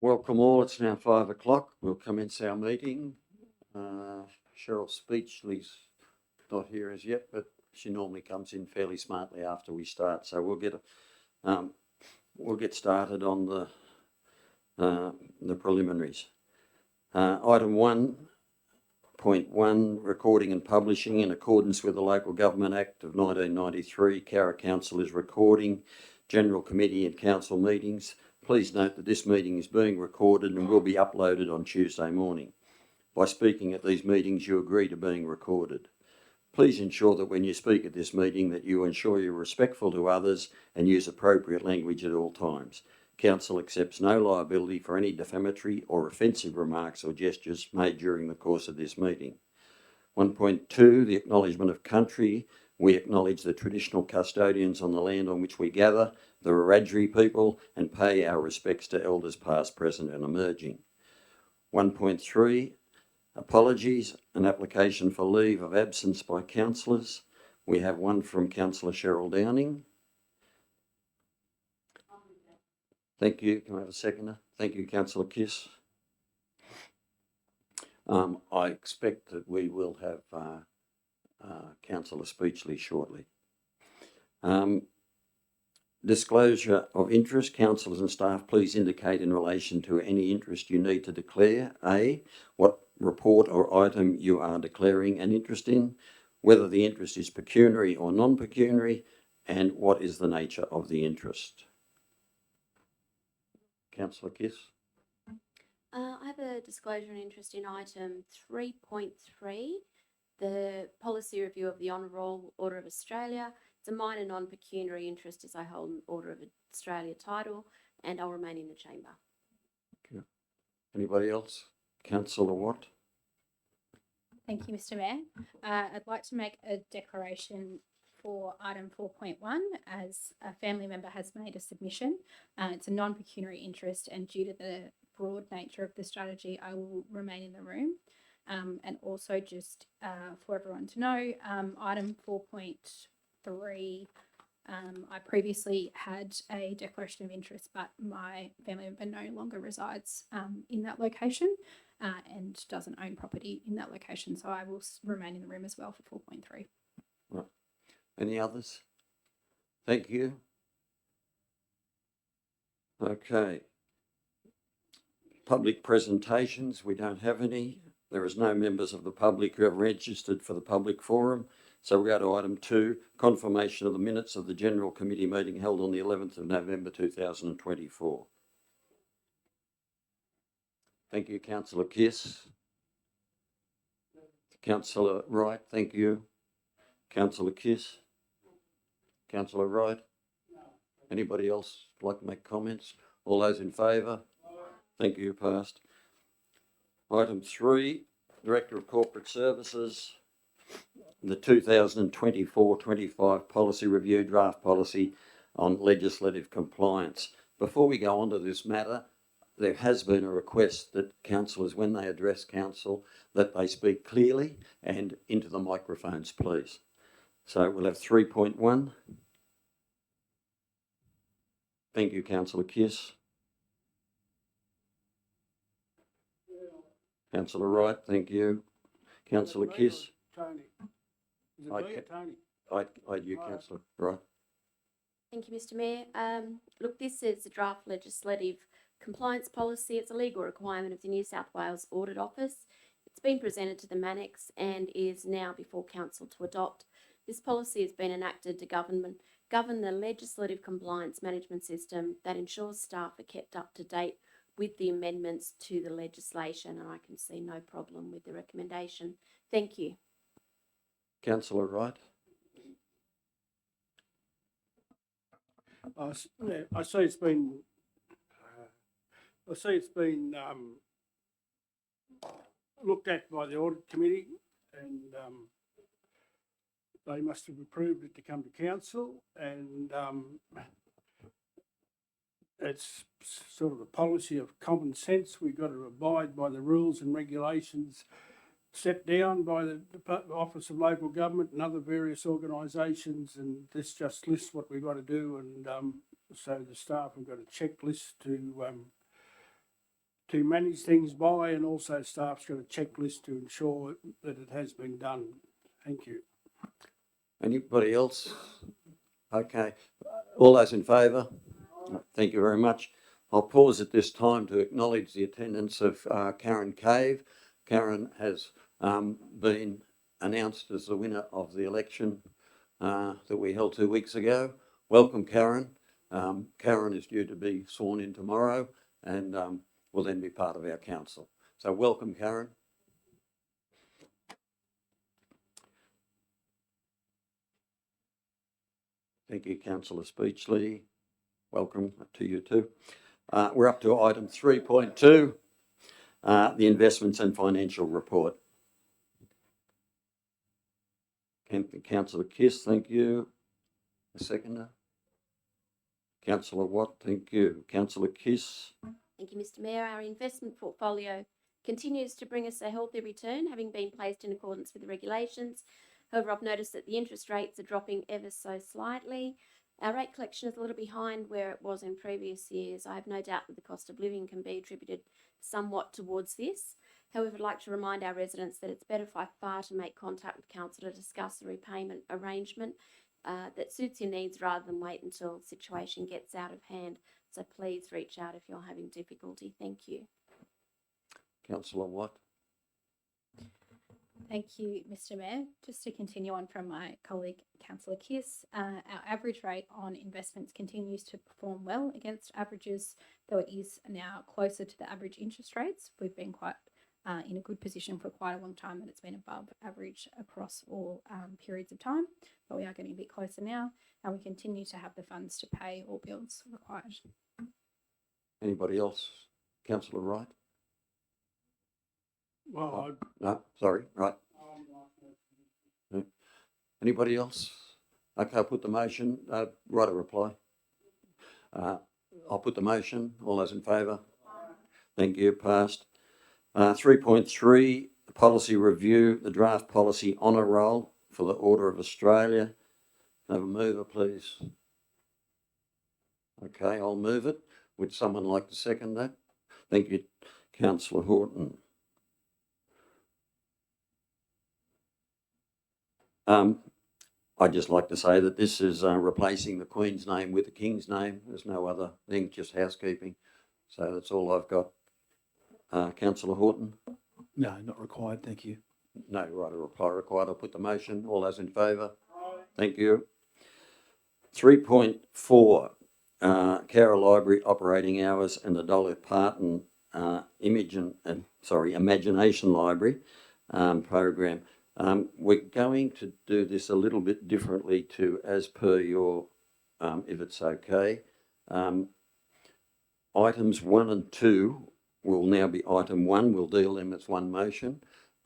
Welcome all. It's now 5 o'clock. We'll commence our meeting. Cheryl Speechley's not here as yet, but she normally comes in fairly smartly after we start. So we'll get started on the preliminaries. Item 1.1, recording and publishing. In accordance with the Local Government Act of 1993, Carra Council is recording General Committee and Council meetings. Please note that this meeting is being recorded and will be uploaded on Tuesday morning. By speaking at these meetings, you agree to being recorded. Please ensure that when you speak at this meeting that you ensure you're respectful to others and use appropriate language at all times. Council accepts no liability for any defamatory or offensive remarks or gestures made during the course of this meeting. 1.2, the acknowledgement of country. We acknowledge the traditional custodians on the land on which we gather, the Wiradjuri people, and pay our respects to elders past, present and emerging. 1.3, apologies, an application for leave of absence by councillors. We have one from Councillor Cheryl Downing. Thank you. Can I have a seconder? Thank you, Councillor Kiss. I expect that we will have Councillor Speechley shortly. Disclosure of interest. Councillors and staff, please indicate in relation to any interest you need to declare. A, what report or item you are declaring an interest in, whether the interest is pecuniary or non-pecuniary, and what is the nature of the interest. Councillor Kiss. I have a disclosure and interest in item 3.3, the policy review of the Honourable Order of Australia. It's a minor non-pecuniary interest as I hold an Order of Australia title, and I'll remain in the chamber. Okay. Anybody else? Councillor Watt. Thank you, Mr. Mayor. I'd like to make a declaration for item 4.1 as a family member has made a submission. It's a non-pecuniary interest, and due to the broad nature of the strategy, I will remain in the room. And also just for everyone to know, item 4.3, I previously had a declaration of interest, but my family member no longer resides in that location and doesn't own property in that location. So I will remain in the room as well for 4.3. Right. Any others? Thank you. Okay. Public presentations, we don't have any. There is no members of the public who have registered for the public forum. So we go to item 2, confirmation of the minutes of the General Committee meeting held on the 11th of November 2024. Thank you, Councillor Kiss. Councillor Wright, thank you. Councillor Kiss. Councillor Wright. Anybody else like to make comments? All those in favour? Thank you, passed. Item 3, Director of Corporate Services, the 2024-25 policy review, draft policy on legislative compliance. Before we go on to this matter, there has been a request that councillors, when they address council, that they speak clearly and into the microphones, please. So we'll have 3.1. Thank you, Councillor Kiss. Councillor Wright, thank you. Councillor Kiss. Tony. Is it me or Tony? I you, Councillor Wright. Thank you, Mr. Mayor. Look, this is a draft legislative compliance policy. It's a legal requirement of the New South Wales Audit Office. It's been presented to the Manx and is now before Council to adopt. This policy has been enacted to govern the legislative compliance management system that ensures staff are kept up to date with the amendments to the legislation, and I can see no problem with the recommendation. Thank you. Councillor Wright. I see it's been. Looked at by the audit committee, and they must have approved it to come to council, and it's sort of a policy of common sense. We've got to abide by the rules and regulations set down by the Office of Local Government and other various organisations, and this just lists what we've got to do, and so the staff have got a checklist to manage things by, and also staff's got a checklist to ensure that it has been done. Thank you. Anybody else? Okay. All those in favour? Thank you very much. I'll pause at this time to acknowledge the attendance of Karen Cave. Karen has been announced as the winner of the election that we held 2 weeks ago. Welcome, Karen. Karen is due to be sworn in tomorrow and will then be part of our council. So welcome, Karen. Thank you, Councillor Speechley. Welcome to you too. We're up to item 3.2, the investments and financial report. Councillor Kiss, thank you. A seconder. Councillor Watt, thank you. Councillor Kiss. Thank you, Mr. Mayor. Our investment portfolio continues to bring us a healthy return, having been placed in accordance with the regulations. However, I've noticed that the interest rates are dropping ever so slightly. Our rate collection is a little behind where it was in previous years. I have no doubt that the cost of living can be attributed somewhat towards this. However, I'd like to remind our residents that it's better by far to make contact with council to discuss a repayment arrangement that suits your needs rather than wait until the situation gets out of hand. So please reach out if you're having difficulty. Thank you. Councillor Watt. Thank you, Mr. Mayor. Just to continue on from my colleague, Councillor Kiss, our average rate on investments continues to perform well against averages, though it is now closer to the average interest rates. We've been quite in a good position for quite a long time, and it's been above average across all periods of time, but we are getting a bit closer now, and we continue to have the funds to pay all bills required. Anybody else? Councillor Wright? Well, No, sorry, right. No. Anybody else? Okay, I'll put the motion. Write a reply. I'll put the motion. All those in favour? Thank you. Passed. 3.3, the policy review, the draft policy honour roll for the Order of Australia. Have a mover, please. Okay, I'll move it. Would someone like to second that? Thank you, Councillor Horton. I'd just like to say that this is replacing the Queen's name with the King's name. There's no other thing, just housekeeping. So that's all I've got. Councillor Horton? No, not required, thank you. No, right, a reply required. I'll put the motion. All those in favour? Thank you. 3.4, Carra Library operating hours and the Dolly Parton Imagination Library program. We're going to do this a little bit differently to as per your, if it's okay. Items 1 and 2 will now be item 1. We'll deal them as one motion.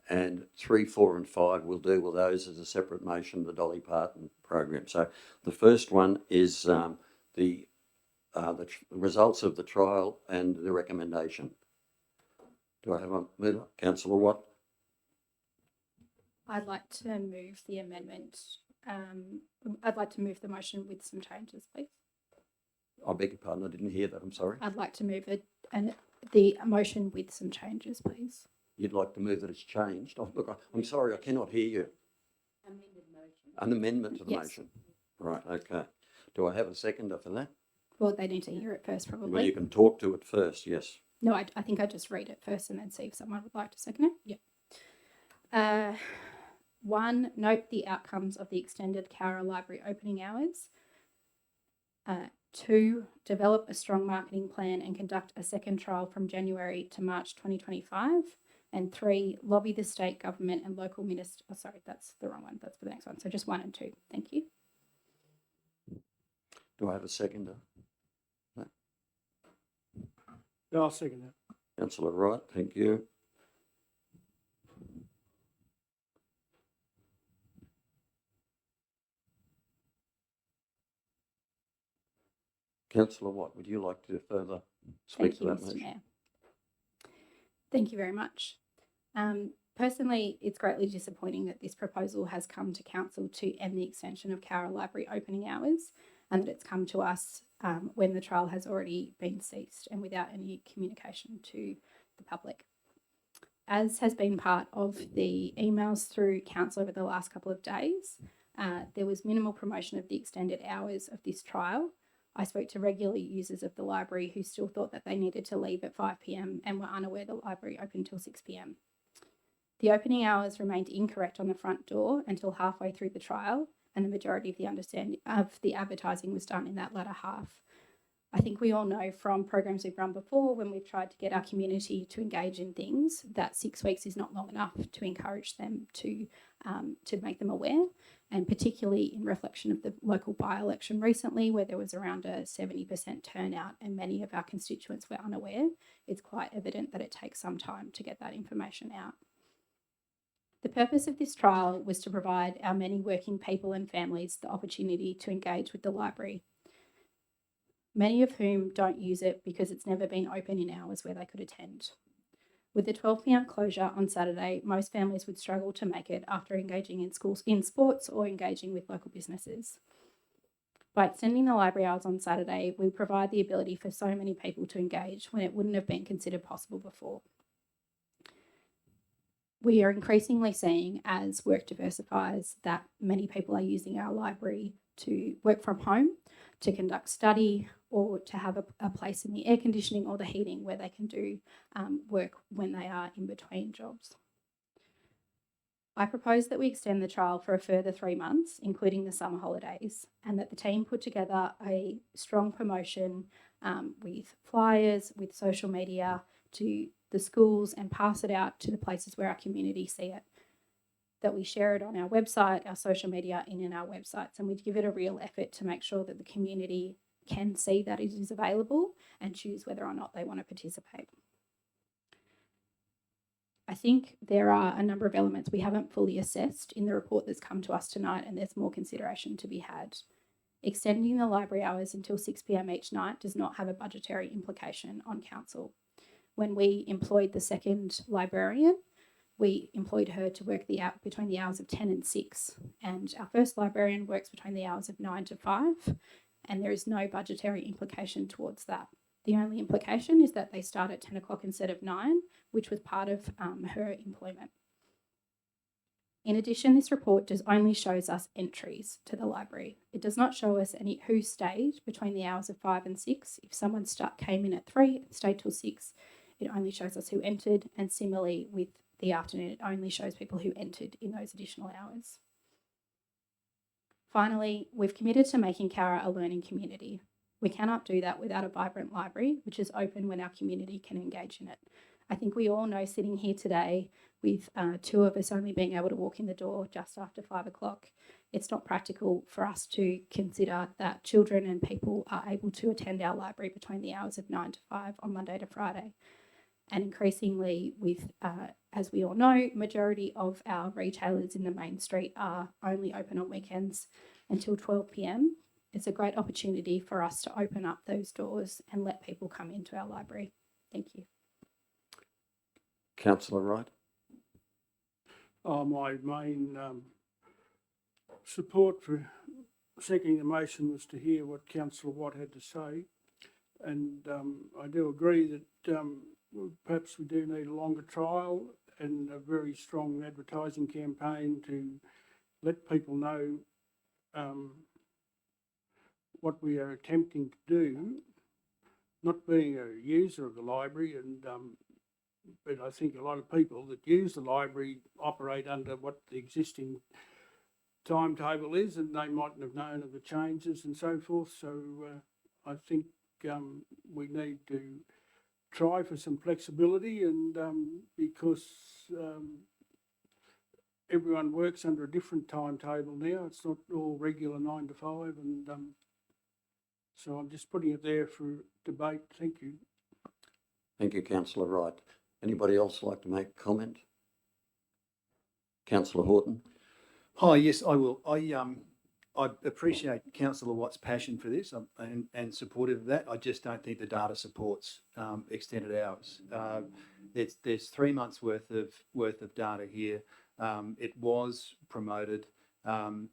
And 3, 4 and 5 we'll deal with those as a separate motion, the Dolly Parton program. So the first one is the results of the trial and the recommendation. Do I have a mover? Councillor Watt? I'd like to move the amendment. I'd like to move the motion with some changes, please. I beg your pardon, I didn't hear that, I'm sorry. I'd like to move it and the motion with some changes, please. You'd like to move that it's changed? Oh, look, I'm sorry, I cannot hear you. An amendment to the Yes. motion. Right, okay. Do I have a seconder for that? Well, they need to hear it first, Well, probably. you can talk to it first, yes. No, I think I just read it first and then see if someone would like to second it. Yeah. 1, note the outcomes of the extended Carra Library opening hours. 2, develop a strong marketing plan and conduct a second trial from January to March 2025. And 3, lobby the state government and local minister. Oh, sorry, that's the wrong one. That's for the next one. So just 1 and 2. Thank you. Do I have a seconder? yeah, I'll second that. Councillor Wright, thank you. Councillor Watt, would you like to further speak Thank to you, that Mr. motion? Mayor. Thank you very much. Personally, it's greatly disappointing that this proposal has come to council to end the extension of Carra Library opening hours and that it's come to us when the trial has already been ceased and without any communication to the public. As has been part of the emails through council over the last couple of days, there was minimal promotion of the extended hours of this trial. I spoke to regular users of the library who still thought that they needed to leave at 5 p.m. and were unaware the library opened till 6 p.m. The opening hours remained incorrect on the front door until halfway through the trial, and the majority of the advertising was done in that latter half. I think we all know from programs we've run before, when we've tried to get our community to engage in things, that 6 weeks is not long enough to encourage them to make them aware, and particularly in reflection of the local by-election recently, where there was around a 70% turnout and many of our constituents were unaware. It's quite evident that it takes some time to get that information out. The purpose of this trial was to provide our many working people and families the opportunity to engage with the library, many of whom don't use it because it's never been open in hours where they could attend. With the 12 p.m. closure on Saturday, most families would struggle to make it after engaging in sports or engaging with local businesses. By extending the library hours on Saturday, we provide the ability for so many people to engage when it wouldn't have been considered possible before. We are increasingly seeing, as work diversifies, that many people are using our library to work from home, to conduct study, or to have a place in the air conditioning or the heating where they can do work when they are in between jobs. I propose that we extend the trial for a further 3 months, including the summer holidays, and that the team put together a strong promotion with flyers, with social media to the schools, and pass it out to the places where our community see it. That we share it on our website, our social media, and in our websites, and we give it a real effort to make sure that the community can see that it is available and choose whether or not they want to participate. I think there are a number of elements we haven't fully assessed in the report that's come to us tonight, and there's more consideration to be had. Extending the library hours until 6 p.m. each night does not have a budgetary implication on council. When we employed the second librarian, we employed her to work between the hours of 10 and 6, and our first librarian works between the hours of 9 to 5, and there is no budgetary implication towards that. The only implication is that they start at 10 o'clock instead of 9, which was part of her employment. In addition, this report only shows us entries to the library. It does not show us who stayed between the hours of 5 and 6. If someone came in at 3 and stayed till 6, it only shows us who entered, and similarly with the afternoon, it only shows people who entered in those additional hours. Finally, we've committed to making Cowra a learning community. We cannot do that without a vibrant library, which is open when our community can engage in it. I think we all know, sitting here today with 2 of us only being able to walk in the door just after 5 o'clock, it's not practical for us to consider that children and people are able to attend our library between the hours of 9 to 5 on Monday to Friday. And increasingly with, as we all know, majority of our retailers in the main street are only open on weekends until 12 p.m. It's a great opportunity for us to open up those doors and let people come into our library. Thank you. Councillor Wright. My main support for seconding the motion was to hear what Councillor Watt had to say, and I do agree that perhaps we do need a longer trial and a very strong advertising campaign to let people know what we are attempting to do. Not being a user of the library, but I think a lot of people that use the library operate under what the existing timetable is, and they mightn't have known of the changes and so forth. So I think we need to try for some flexibility, and because everyone works under a different timetable now, it's not all regular 9 to 5, and so I'm just putting it there for debate. Thank you. Thank you, Councillor Wright. Anybody else like to make a comment? Councillor Horton. Hi, yes, I will. I appreciate Councillor Watt's passion for this and supportive of that. I just don't think the data supports extended hours. There's 3 months worth of data here. It was promoted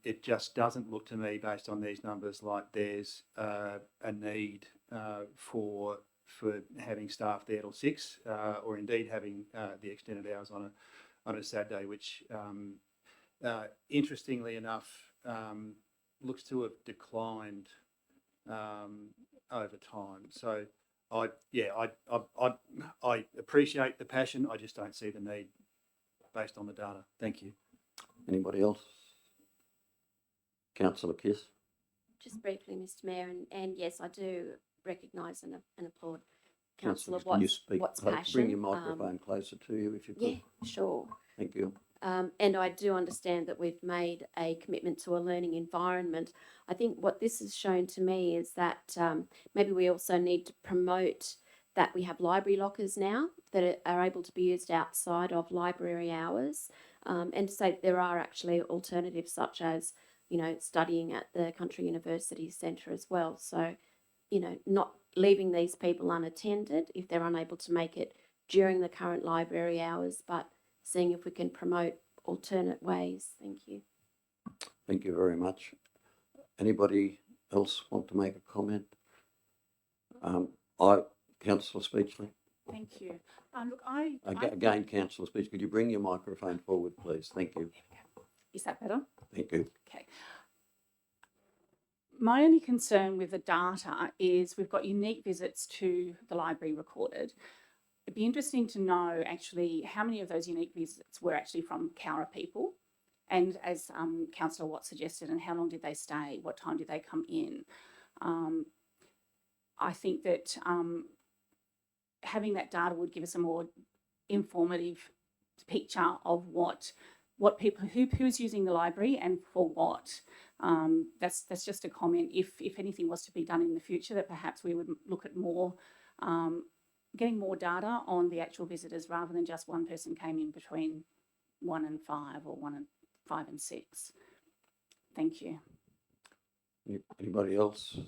It just doesn't look to me, based on these numbers, like there's a need for having staff there till 6, or indeed having the extended hours on a Saturday, which interestingly enough looks to have declined over time. So I appreciate the passion. I just don't see the need based on the data. Thank you. Anybody else? Councillor Kiss? Just briefly, Mr Mayor, and yes, I do recognise and applaud Councillor, Councillor can you Watt's, speak? Watt's Bring passion. your microphone closer to you if you could. Yeah, sure. Thank you. And I do understand that we've made a commitment to a learning environment. I think what this has shown to me is that maybe we also need to promote that we have library lockers now that are able to be used outside of library hours, and to say that there are actually alternatives such as, you know, studying at the Country University Centre as well. So, you know, not leaving these people unattended if they're unable to make it during the current library hours, but seeing if we can promote alternate ways. Thank you. Thank you very much. Anybody else want to make a comment? Councillor Speechley. Thank you. Look, I Again, Councillor Speechley, could you bring your microphone forward, please? Thank you. is that better? Thank you. Okay. My only concern with the data is we've got unique visits to the library recorded. It'd be interesting to know actually how many of those unique visits were actually from Cowra people, and as Councillor Watt suggested, and how long did they stay? What time did they come in? I think that having that data would give us a more informative picture of what people, who's using the library and for what. That's just a comment. If anything was to be done in the future, that perhaps we would look at more, getting more data on the actual visitors rather than just one person came in between 1 and 5 or 1 and 5 and 6. Thank you. Anybody else?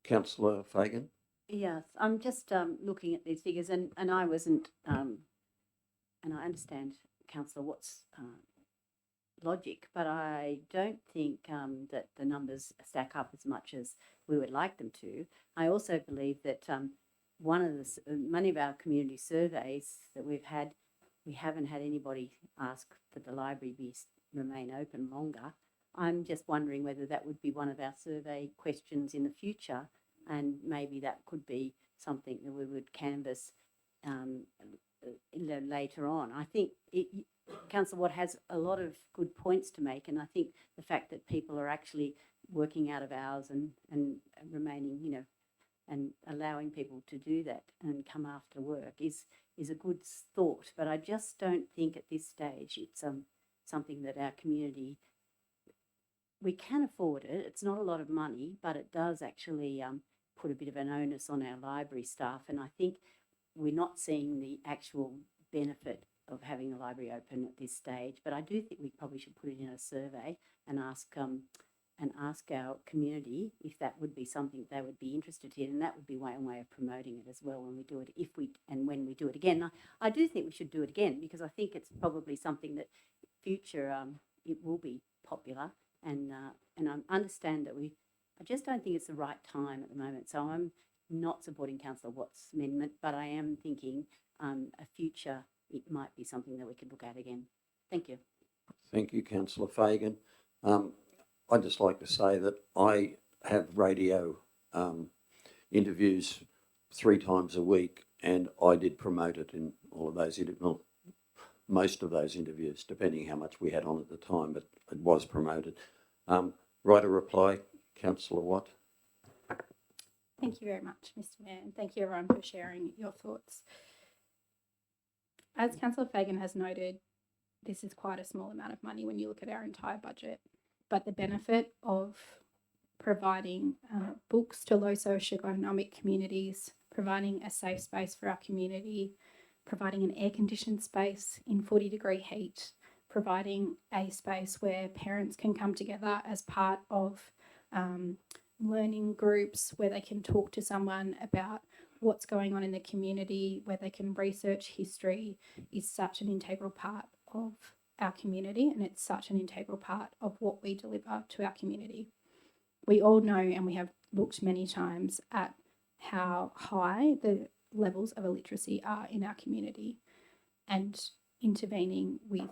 Councillor Fagan? Yes, I'm just looking at these figures, and I wasn't, and I understand Councillor Watt's logic, but I don't think that the numbers stack up as much as we would like them to. I also believe that many of our community surveys that we've had, we haven't had anybody ask that the library remain open longer. I'm just wondering whether that would be one of our survey questions in the future, and maybe that could be something that we would canvass later on. I think Councillor Watt has a lot of good points to make, and I think the fact that people are actually working out of hours and remaining, you know, and allowing people to do that and come after work is a good thought. But I just don't think at this stage it's something that our community, we can afford it. It's not a lot of money, but it does actually put a bit of an onus on our library staff, and I think we're not seeing the actual benefit of having a library open at this stage. But I do think we probably should put it in a survey and ask our community if that would be something they would be interested in, and that would be one way of promoting it as well when we do it, when we do it again. I do think we should do it again, because I think it's probably something that future it will be popular, and I understand that I just don't think it's the right time at the moment. So I'm not supporting Councillor Watt's amendment, but I am thinking a future it might be something that we could look at again. Thank you. Thank you, Councillor Fagan. I'd just like to say that I have radio interviews 3 times a week, and I did promote it in all of those most of those interviews, depending how much we had on at the time, but it was promoted. Right, a reply, Councillor Watt. Thank you very much, Mr Mayor, and thank you everyone for sharing your thoughts. As Councillor Fagan has noted, this is quite a small amount of money when you look at our entire budget, but the benefit of providing books to low socioeconomic communities, providing a safe space for our community, providing an air-conditioned space in 40-degree heat, providing a space where parents can come together as part of learning groups, where they can talk to someone about what's going on in the community, where they can research history, is such an integral part of our community, and it's such an integral part of what we deliver to our community. We all know, and we have looked many times at how high the levels of illiteracy are in our community, and intervening with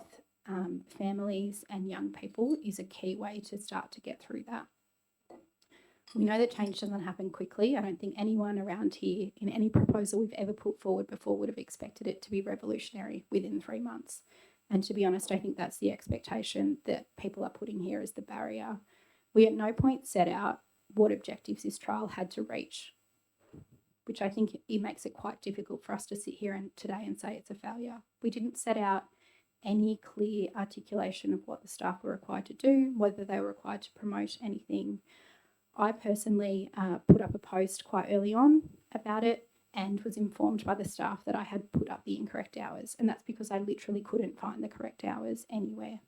families and young people is a key way to start to get through that. We know that change doesn't happen quickly. I don't think anyone around here in any proposal we've ever put forward before would have expected it to be revolutionary within 3 months. And to be honest, I think that's the expectation that people are putting here as the barrier. We at no point set out what objectives this trial had to reach, which I think it makes it quite difficult for us to sit here today and say it's a failure. We didn't set out any clear articulation of what the staff were required to do, whether they were required to promote anything. I personally put up a post quite early on about it and was informed by the staff that I had put up the incorrect hours, and that's because I literally couldn't find the correct hours anywhere.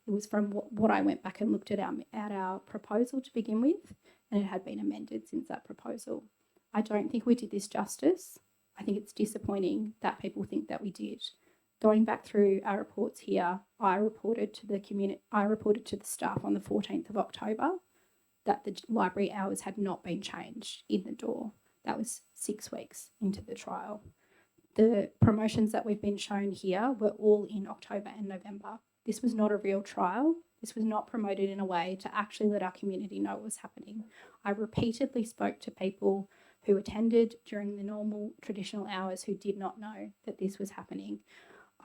It was from what I went back and looked at our proposal to begin with, and it had been amended since that proposal. I don't think we did this justice. I think it's disappointing that people think that we did. Going back through our reports here, I reported to the staff on the 14th of October that the library hours had not been changed in the door. That was 6 weeks into the trial. The promotions that we've been shown here were all in October and November. This was not a real trial. This was not promoted in a way to actually let our community know what was happening. I repeatedly spoke to people who attended during the normal traditional hours who did not know that this was happening.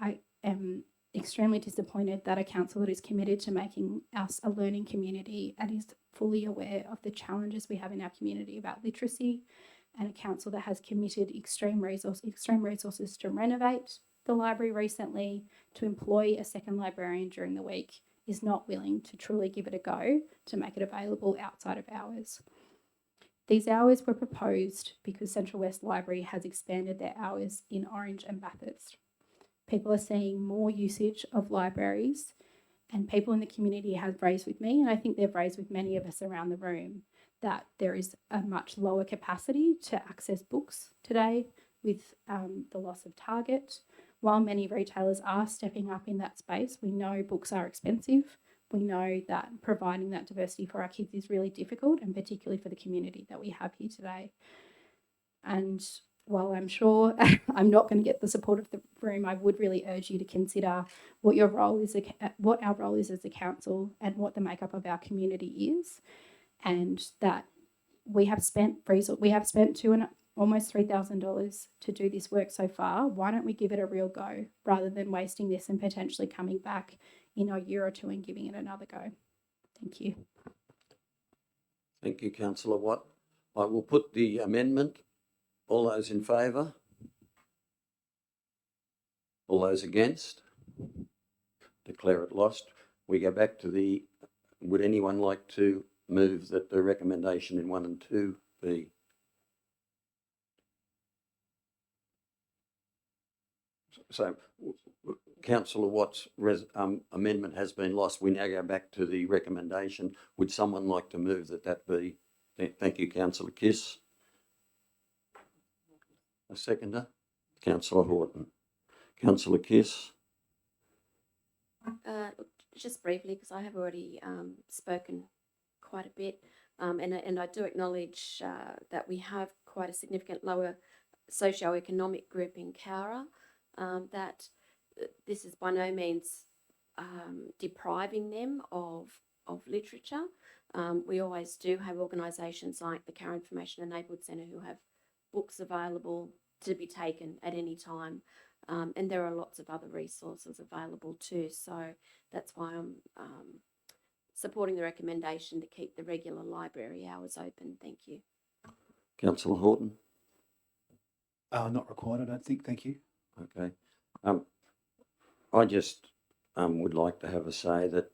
I am extremely disappointed that a council that is committed to making us a learning community and is fully aware of the challenges we have in our community about literacy, and a council that has committed extreme resources to renovate the library recently, to employ a second librarian during the week, is not willing to truly give it a go to make it available outside of hours. These hours were proposed because Central West Library has expanded their hours in Orange and Bathurst. People are seeing more usage of libraries, and people in the community have raised with me, and I think they've raised with many of us around the room, that there is a much lower capacity to access books today with the loss of Target. While many retailers are stepping up in that space, we know books are expensive. We know that providing that diversity for our kids is really difficult, and particularly for the community that we have here today. And while I'm sure I'm not going to get the support of the room, I would really urge you to consider what our role is as a council and what the makeup of our community is, and that we have spent almost $3,000 to do this work so far. Why don't we give it a real go rather than wasting this and potentially coming back in a year or two and giving it another go? Thank you. Thank you, Councillor Watt. I will put the amendment. All those in favour? All those against? Declare it lost. We go back to would anyone like to move that the recommendation in 1 and 2 be? So Councillor Watt's amendment has been lost. We now go back to the recommendation. Would someone like to move that be? Thank you, Councillor Kiss. A seconder? Councillor Horton. Councillor Kiss. Look, just briefly, because I have already spoken quite a bit, and I do acknowledge that we have quite a significant lower socioeconomic group in Cowra, that this is by no means depriving them of literature. We always do have organisations like the Cowra Information and Neighbourhood Centre who have books available to be taken at any time, and there are lots of other resources available too. So that's why I'm supporting the recommendation to keep the regular library hours open. Thank you. Councillor Horton. Not required, I don't think. Thank you. Okay. I just would like to have a say that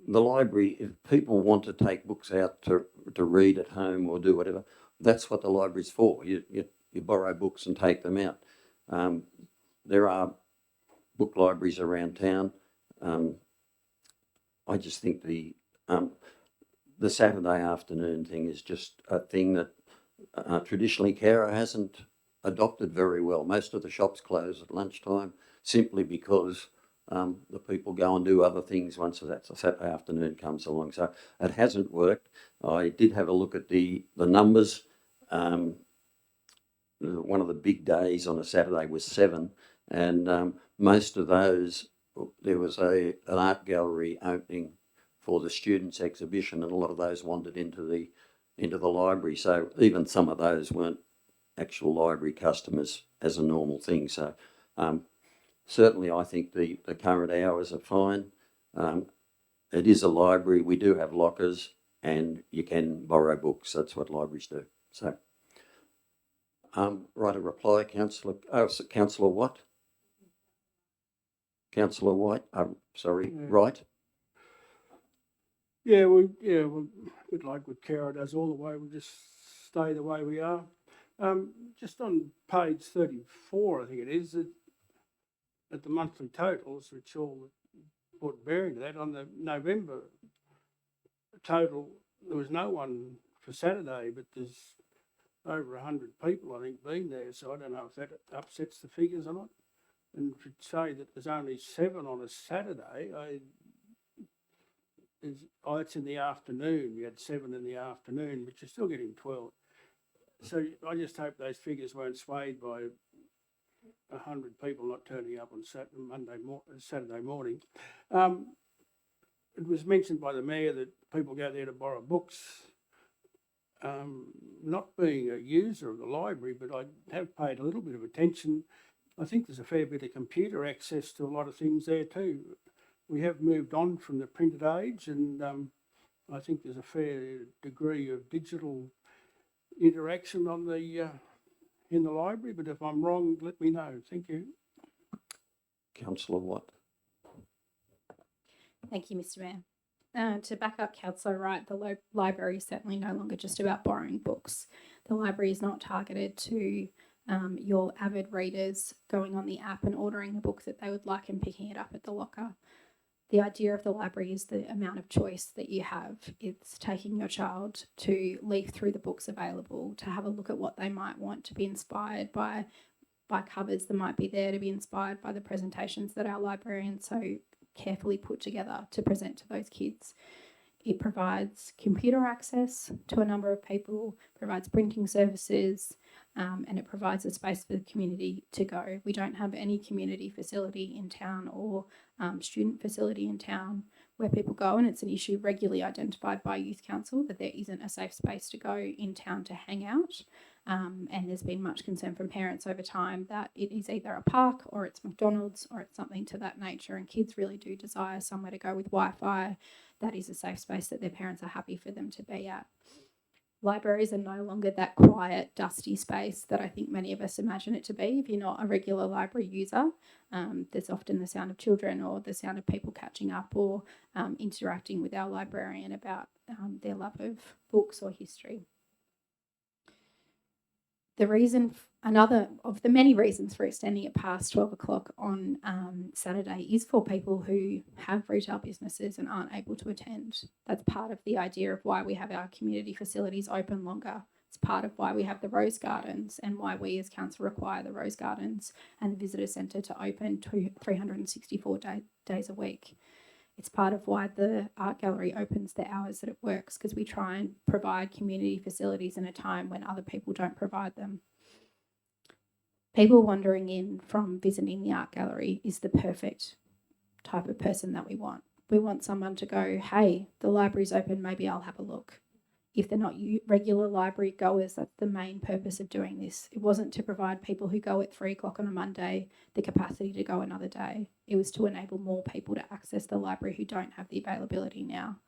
the library, if people want to take books out to read at home or do whatever, that's what the library's for. You borrow books and take them out. There are book libraries around town. I just think the Saturday afternoon thing is just a thing that traditionally Cowra hasn't adopted very well. Most of the shops close at lunchtime simply because the people go and do other things once that Saturday afternoon comes along. So it hasn't worked. I did have a look at the numbers. One of the big days on a Saturday was 7, and most of those, there was an art gallery opening for the students' exhibition, and a lot of those wandered into the library. So even some of those weren't actual library customers as a normal thing. So certainly I think the current hours are fine. It is a library. We do have lockers and you can borrow books. That's what libraries do. So, right, a reply, Councillor, Councillor Watt? Councillor White, sorry, Yeah. Wright? Yeah, well, a bit like what Kara does all the way, we'll just stay the way we are. Just on page 34, I think it is, at the monthly totals, which all put bearing to that, on the November total, there was no one for Saturday, but there's over 100 people, I think, been there, so I don't know if that upsets the figures or not. And to say that there's only 7 on a Saturday, it's in the afternoon. You had 7 in the afternoon, but you're still getting 12. So I just hope those figures weren't swayed by 100 people not turning up on Saturday morning. It was mentioned by the mayor that people go there to borrow books. Not being a user of the library, but I have paid a little bit of attention. I think there's a fair bit of computer access to a lot of things there too. We have moved on from the printed age, and I think there's a fair degree of digital interaction on the in the library. But if I'm wrong, let me know. Thank you. Councillor Watt? Thank you, Mr. Mayor. To back up Councillor Wright, the library is certainly no longer just about borrowing books. The library is not targeted to your avid readers going on the app and ordering the book that they would like and picking it up at the locker. The idea of the library is the amount of choice that you have. It's taking your child to leaf through the books available, to have a look at what they might want, to be inspired by covers that might be there, to be inspired by the presentations that our librarians so carefully put together to present to those kids. It provides computer access to a number of people, provides printing services, and it provides a space for the community to go. We don't have any community facility in town or student facility in town where people go, and it's an issue regularly identified by Youth Council that there isn't a safe space to go in town to hang out. And there's been much concern from parents over time that it is either a park or it's McDonald's or it's something to that nature, and kids really do desire somewhere to go with Wi-Fi that is a safe space that their parents are happy for them to be at. Libraries are no longer that quiet, dusty space that I think many of us imagine it to be. If you're not a regular library user, there's often the sound of children or the sound of people catching up or interacting with our librarian about their love of books or history. Another of the many reasons for extending it past 12 o'clock on Saturday is for people who have retail businesses and aren't able to attend. That's part of the idea of why we have our community facilities open longer. It's part of why we have the Rose Gardens and why we as council require the Rose Gardens and the Visitor Centre to open 364 days a week. It's part of why the art gallery opens the hours that it works, because we try and provide community facilities in a time when other people don't provide them. People wandering in from visiting the art gallery is the perfect type of person that we want. We want someone to go, hey, the library's open, maybe I'll have a look. If they're not regular library goers, that's the main purpose of doing this. It wasn't to provide people who go at 3 o'clock on a Monday the capacity to go another day. It was to enable more people to access the library who don't have the availability now.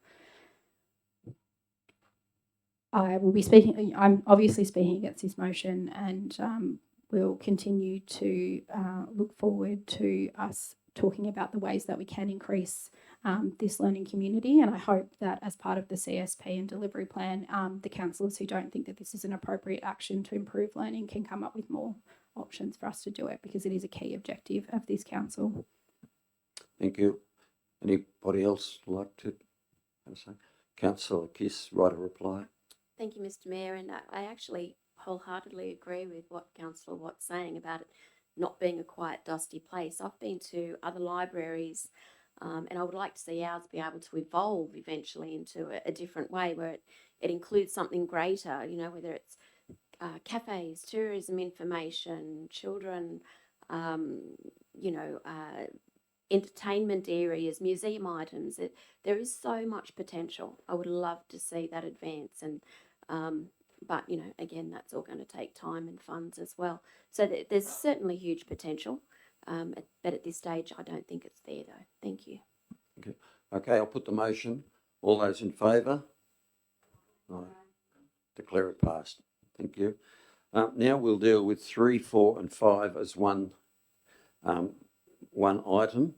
I'm obviously speaking against this motion, and we'll continue to look forward to us talking about the ways that we can increase this learning community. And I hope that as part of the CSP and delivery plan, the councillors who don't think that this is an appropriate action to improve learning can come up with more options for us to do it, because it is a key objective of this council. Thank you. Anybody else like to have a say? Councillor Kiss, write a reply. Thank you, Mr. Mayor, and I actually wholeheartedly agree with what Councillor Watt's saying about it. not being a quiet, dusty place. I've been to other libraries, and I would like to see ours be able to evolve eventually into a different way where it includes something greater, you know, whether it's cafes, tourism information, children, um, you know, entertainment areas, museum items. There is so much potential. I would love to see that advance, and but you know, again, that's all going to take time and funds as well. So there's certainly huge potential, but at this stage, I don't think it's there though. Thank you. Okay, I'll put the motion. All those in favour? Right. Declare it passed. Thank you. Now we'll deal with 3, 4 and 5 as one item.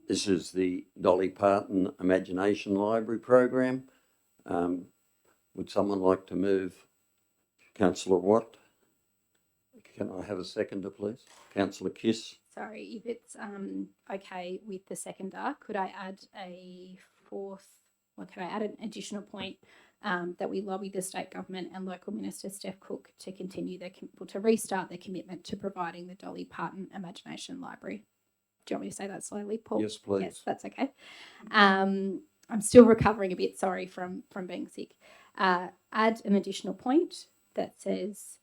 This is the Dolly Parton Imagination Library program. Would someone like to move? Councillor Watt? Can I have a seconder, please? Councillor Kiss? Sorry, if it's okay with the seconder, could I add an additional point that we lobby the state government and local minister Steph Cook to continue to restart their commitment to providing the Dolly Parton Imagination Library. Do you want me to say that slowly, Paul? Yes, please. Yes, that's okay. I'm still recovering a bit, sorry, from being sick. Add an additional point that says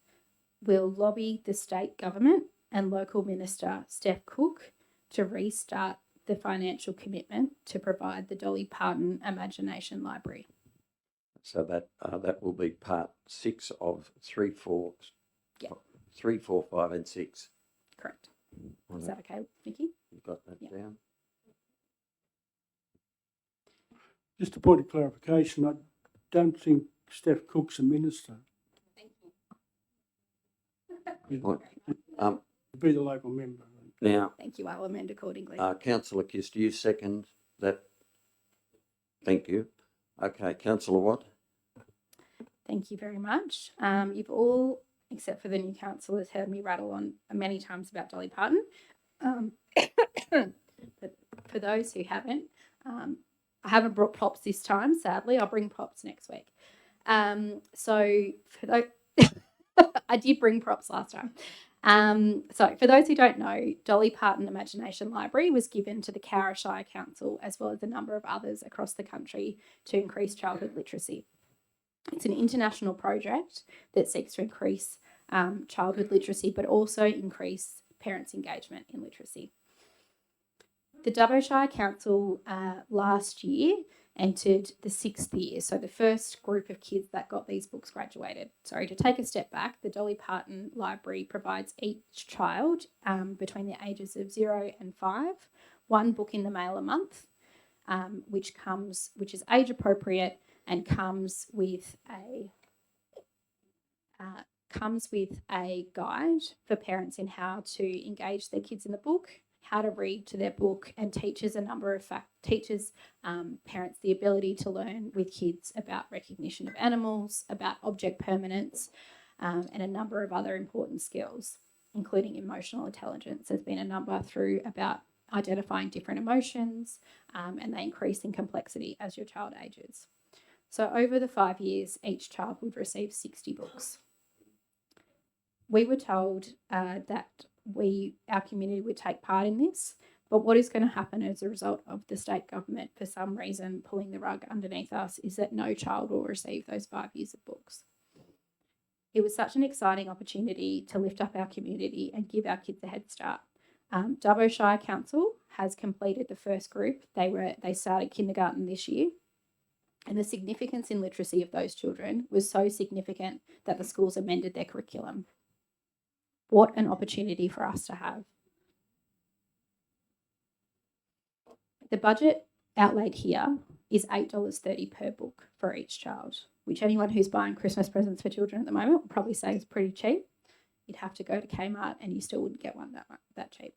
we'll lobby the state government and local minister Steph Cook to restart the financial commitment to provide the Dolly Parton Imagination Library. So that will be part 6 of 3, 4, Yeah. 3, 4, 5 and 6. Correct. Right. Is that okay, Nikki? You've got that Yeah. down? Just a point of clarification, I don't think Steph Cook's a minister. Thank you. Right. Be the local member. Now, Thank you. I'll amend accordingly. Councillor Kiss, do you second that? Thank you. Okay, Councillor Watt? Thank you very much. You've all, except for the new councillors, heard me rattle on many times about Dolly Parton. But for those who haven't, I haven't brought props this time, sadly. I'll bring props next week. So for those, I did bring props last time. So for those who don't know, Dolly Parton Imagination Library was given to the Cowra Shire Council as well as a number of others across the country to increase childhood literacy. It's an international project that seeks to increase childhood literacy, but also increase parents' engagement in literacy. The Dubbo Shire Council last year entered the 6th year, so the first group of kids that got these books graduated. Sorry, to take a step back, the Dolly Parton Library provides each child between the ages of 0 and 5 one book in the mail a month, which is age appropriate and comes with a guide for parents in how to engage their kids in the book, how to read to their book, and teaches parents the ability to learn with kids about recognition of animals, about object permanence, and a number of other important skills, including emotional intelligence. There's been a number through about identifying different emotions, and they increase in complexity as your child ages. So over the 5 years, each child would receive 60 books. We were told that our community would take part in this, but what is going to happen as a result of the state government, for some reason, pulling the rug underneath us, is that no child will receive those 5 years of books. It was such an exciting opportunity to lift up our community and give our kids a head start. Dubbo Shire Council has completed the first group. They started kindergarten this year. And the significance in literacy of those children was so significant that the schools amended their curriculum. What an opportunity for us to have. The budget outlaid here is $8.30 per book for each child, which anyone who's buying Christmas presents for children at the moment will probably say is pretty cheap. You'd have to go to Kmart and you still wouldn't get one that cheap.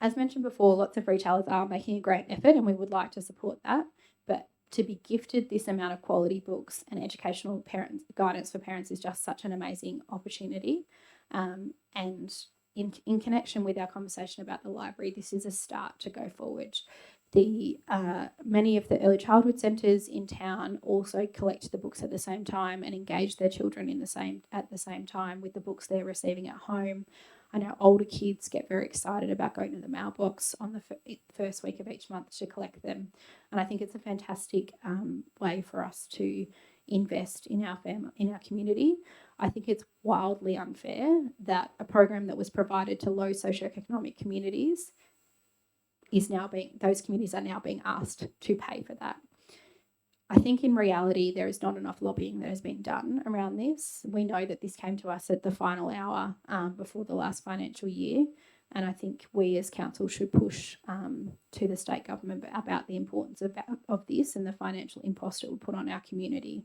As mentioned before, lots of retailers are making a great effort and we would like to support that. But to be gifted this amount of quality books and educational guidance for parents is just such an amazing opportunity. And in connection with our conversation about the library, this is a start to go forward. The many of the early childhood centres in town also collect the books at the same time and engage their children at the same time with the books they're receiving at home. I know older kids get very excited about going to the mailbox on the first week of each month to collect them, and I think it's a fantastic way for us to invest in our community. I think it's wildly unfair that a program that was provided to low socioeconomic communities those communities are now being asked to pay for that. I think in reality, there is not enough lobbying that has been done around this. We know that this came to us at the final hour before the last financial year. And I think we as council should push to the state government about the importance of this and the financial impost it will put on our community.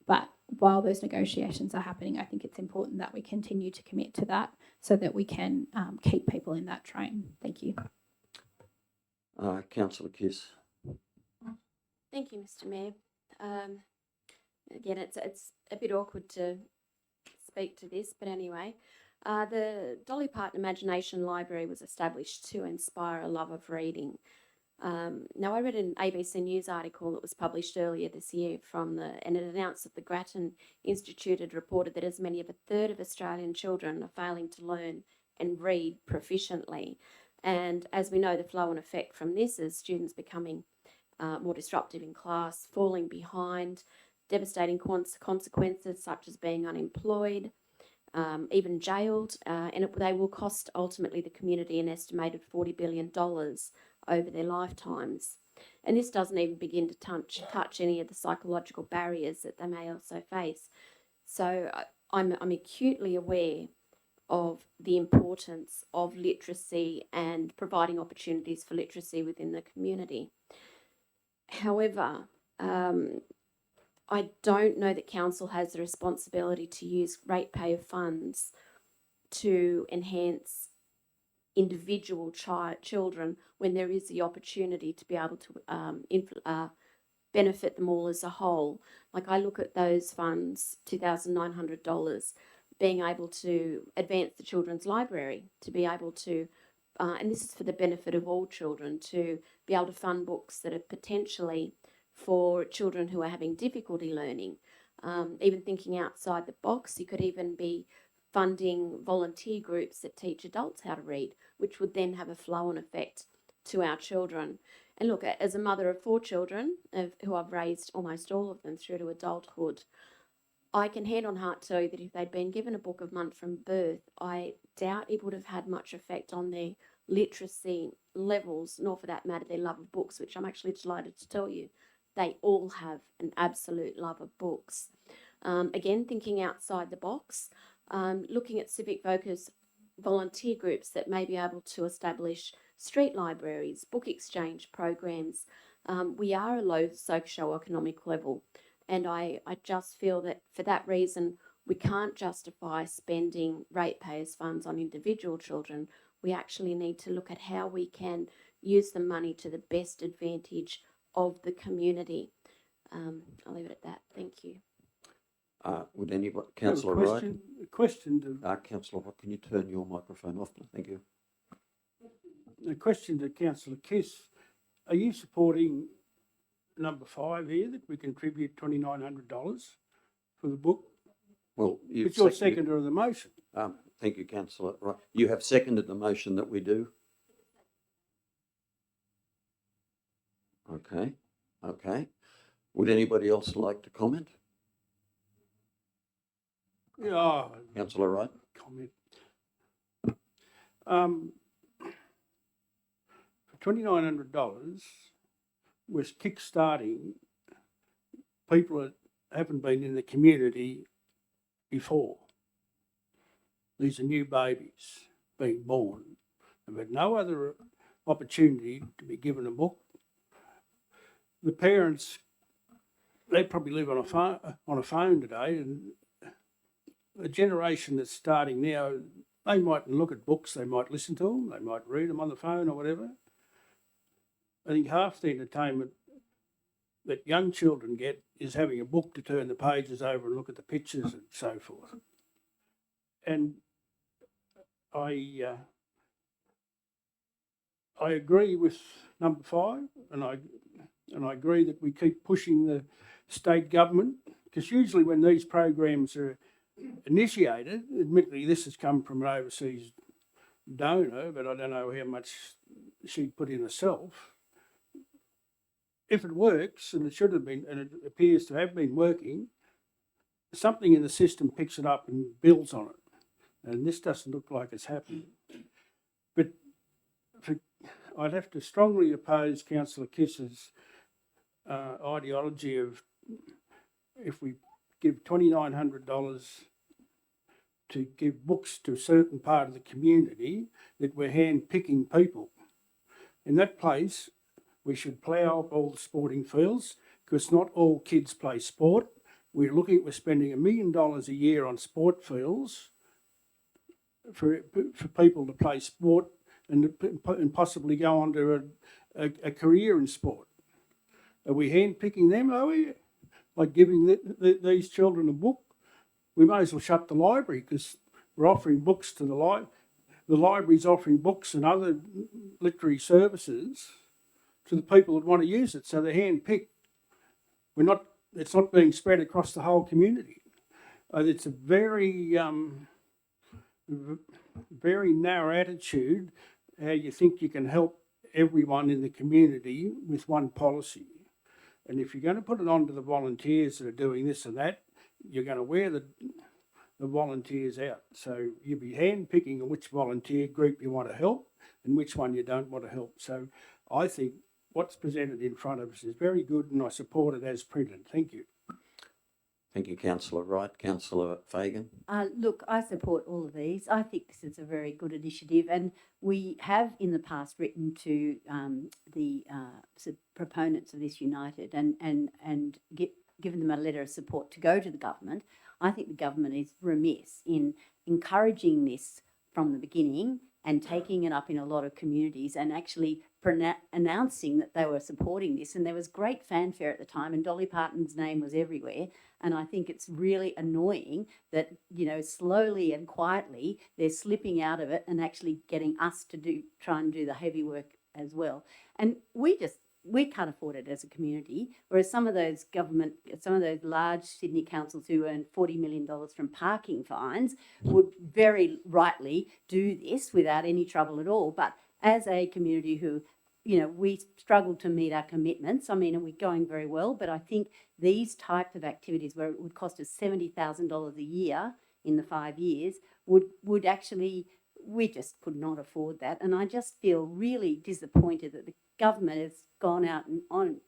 But while those negotiations are happening, I think it's important that we continue to commit to that so that we can keep people in that train. Thank you. Councillor Kiss. Thank you, Mr. Mayor. Again, it's a bit awkward to speak to this, but anyway, the Dolly Parton Imagination Library was established to inspire a love of reading. Now, I read an ABC News article that was published earlier this year and it announced that the Grattan Institute had reported that as many as a third of Australian children are failing to learn and read proficiently. And as we know, the flow and effect from this is students becoming more disruptive in class, falling behind, devastating consequences such as being unemployed, even jailed, and they will cost ultimately the community an estimated $40 billion over their lifetimes. And this doesn't even begin to touch any of the psychological barriers that they may also face. So I'm acutely aware of the importance of literacy and providing opportunities for literacy within the community. However, I don't know that council has the responsibility to use ratepayer funds to enhance individual children when there is the opportunity to be able to benefit them all as a whole. Like I look at those funds, $2,900, being able to advance the children's library, to be able to, and this is for the benefit of all children, to be able to fund books that are potentially for children who are having difficulty learning. Even thinking outside the box, you could even be funding volunteer groups that teach adults how to read, which would then have a flow-on effect to our children. And look, as a mother of 4 children, who I've raised almost all of them through to adulthood, I can hand on heart tell you that if they'd been given a book a month from birth, I doubt it would have had much effect on their literacy levels, nor for that matter their love of books, which I'm actually delighted to tell you they all have an absolute love of books. Again, thinking outside the box, looking at civic focus volunteer groups that may be able to establish street libraries, book exchange programs. We are a low socio-economic level, and I just feel that for that reason we can't justify spending ratepayers' funds on individual children. We actually need to look at how we can use the money to the best advantage of the community. I'll leave it at that. Thank you. Would anybody, Councillor Wright? A question to Councillor Wright, can you turn your microphone off? Thank you. Councillor Kiss. Are you supporting number 5 here, that we contribute $2,900 for the book? Well, It's your seconder of the motion. Thank you, Councillor Wright. You have seconded the motion that we do. Okay. Would anybody else like to comment? Yeah. Councillor Wright? Comment. For $2,900, we're kickstarting people that haven't been in the community before. These are new babies being born. They've had no other opportunity to be given a book. The parents, they probably live on a phone today, and the generation that's starting now, they might look at books, they might listen to them, they might read them on the phone or whatever. I think half the entertainment that young children get is having a book to turn the pages over and look at the pictures and so forth. And I agree with number 5, and I agree that we keep pushing the state government, because usually when these programs are initiated, admittedly this has come from an overseas donor, but I don't know how much she put in herself. If it works, and it should have been, and it appears to have been working, something in the system picks it up and builds on it. And this doesn't look like it's happening. But I'd have to strongly oppose Councillor Kiss's ideology of if we give $2,900 to give books to a certain part of the community, that we're hand-picking people. In that place, we should plough up all the sporting fields, because not all kids play sport. We're spending $1 million a year on sport fields for people to play sport and possibly go on to a career in sport. Are we hand-picking them, are we? Like giving these children a book? We may as well shut the library, because we're offering books to the library. The library's offering books and other literary services to the people that want to use it, so they're hand-picked. It's not being spread across the whole community. It's a very narrow attitude, how you think you can help everyone in the community with one policy. And if you're going to put it on to the volunteers that are doing this and that, you're going to wear the volunteers out. So you'll be hand-picking on which volunteer group you want to help and which one you don't want to help. So I think what's presented in front of us is very good, and I support it as printed. Thank you. Thank you, Councillor Wright. Councillor Fagan. Look, I support all of these. I think this is a very good initiative, and we have in the past written to the proponents of this United and given them a letter of support to go to the government. I think the government is remiss in encouraging this from the beginning and taking it up in a lot of communities and actually announcing that they were supporting this. And there was great fanfare at the time, and Dolly Parton's name was everywhere. And I think it's really annoying that, you know, slowly and quietly they're slipping out of it and actually getting us to try and do the heavy work as well. And we can't afford it as a community, whereas some of those large Sydney councils who earn $40 million from parking fines would very rightly do this without any trouble at all. But as a community who, you know, we struggle to meet our commitments. I mean, we're going very well, but I think these types of activities where it would cost us $70,000 a year in the 5 years would actually, we just could not afford that. And I just feel really disappointed that the government has gone out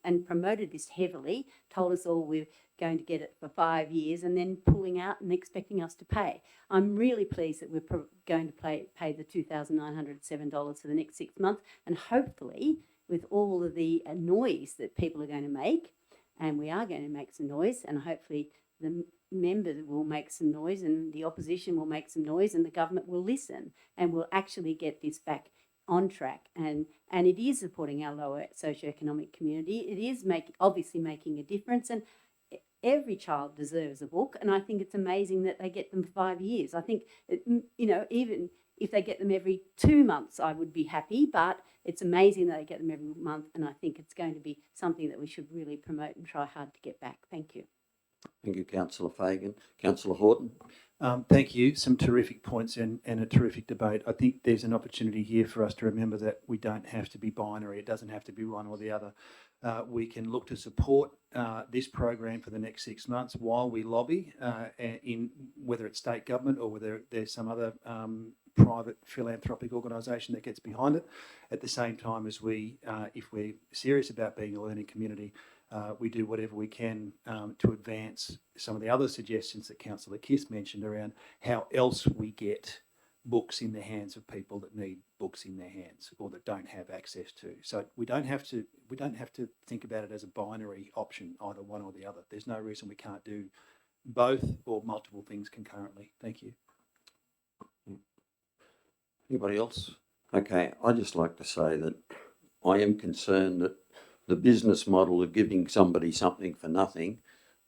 and promoted this heavily, told us all we're going to get it for 5 years, and then pulling out and expecting us to pay. I'm really pleased that we're going to pay the $2,907 for the next 6 months, and hopefully with all of the noise that people are going to make, and we are going to make some noise, and hopefully the members will make some noise and the opposition will make some noise and the government will listen and will actually get this back on track. And it is supporting our lower socioeconomic community. It is obviously making a difference, and every child deserves a book. And I think it's amazing that they get them for 5 years. I think, even if they get them every 2 months, I would be happy, but it's amazing that they get them every month. And I think it's going to be something that we should really promote and try hard to get back. Thank you. Thank you, Councillor Fagan. Councillor Horton. Thank you. Some terrific points and a terrific debate. I think there's an opportunity here for us to remember that we don't have to be binary. It doesn't have to be one or the other. We can look to support this program for the next 6 months while we lobby in whether it's state government or whether there's some other private philanthropic organisation that gets behind it. At the same time as if we're serious about being a learning community, we do whatever we can to advance some of the other suggestions that Councillor Kiss mentioned around how else we get books in the hands of people that need books in their hands or that don't have access to. So we don't have to think about it as a binary option, either one or the other. There's no reason we can't do both or multiple things concurrently. Thank you. Anybody else? Okay, I'd just like to say that I am concerned that the business model of giving somebody something for nothing,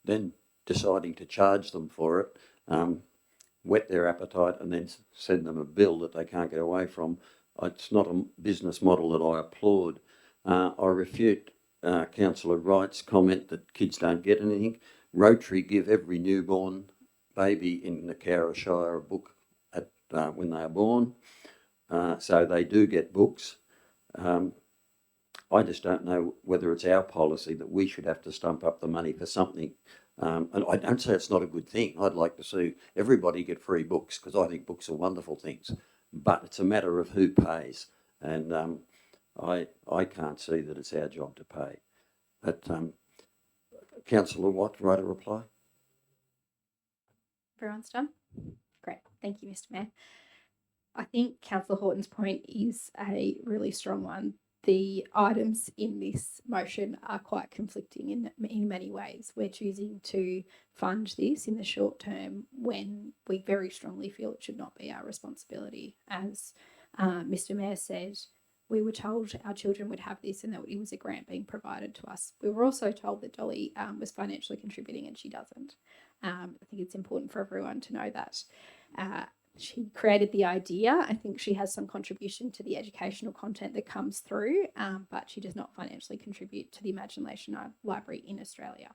then deciding to charge them for it, whet their appetite and then send them a bill that they can't get away from. It's not a business model that I applaud. I refute Councillor Wright's comment that kids don't get anything. Rotary give every newborn baby in the Cowra Shire a book at when they are born, so they do get books. I just don't know whether it's our policy that we should have to stump up the money for something. And I don't say it's not a good thing. I'd like to see everybody get free books because I think books are wonderful things. But it's a matter of who pays. And I can't see that it's our job to pay. But Councillor Watt, write a reply. Everyone's done? Great. Thank you, Mr. Mayor. I think Councillor Horton's point is a really strong one. The items in this motion are quite conflicting in many ways. We're choosing to fund this in the short term when we very strongly feel it should not be our responsibility. As Mr. Mayor said, we were told our children would have this and that it was a grant being provided to us. We were also told that Dolly was financially contributing and she doesn't. I think it's important for everyone to know that. She created the idea. I think she has some contribution to the educational content that comes through, but she does not financially contribute to the Imagination Library in Australia,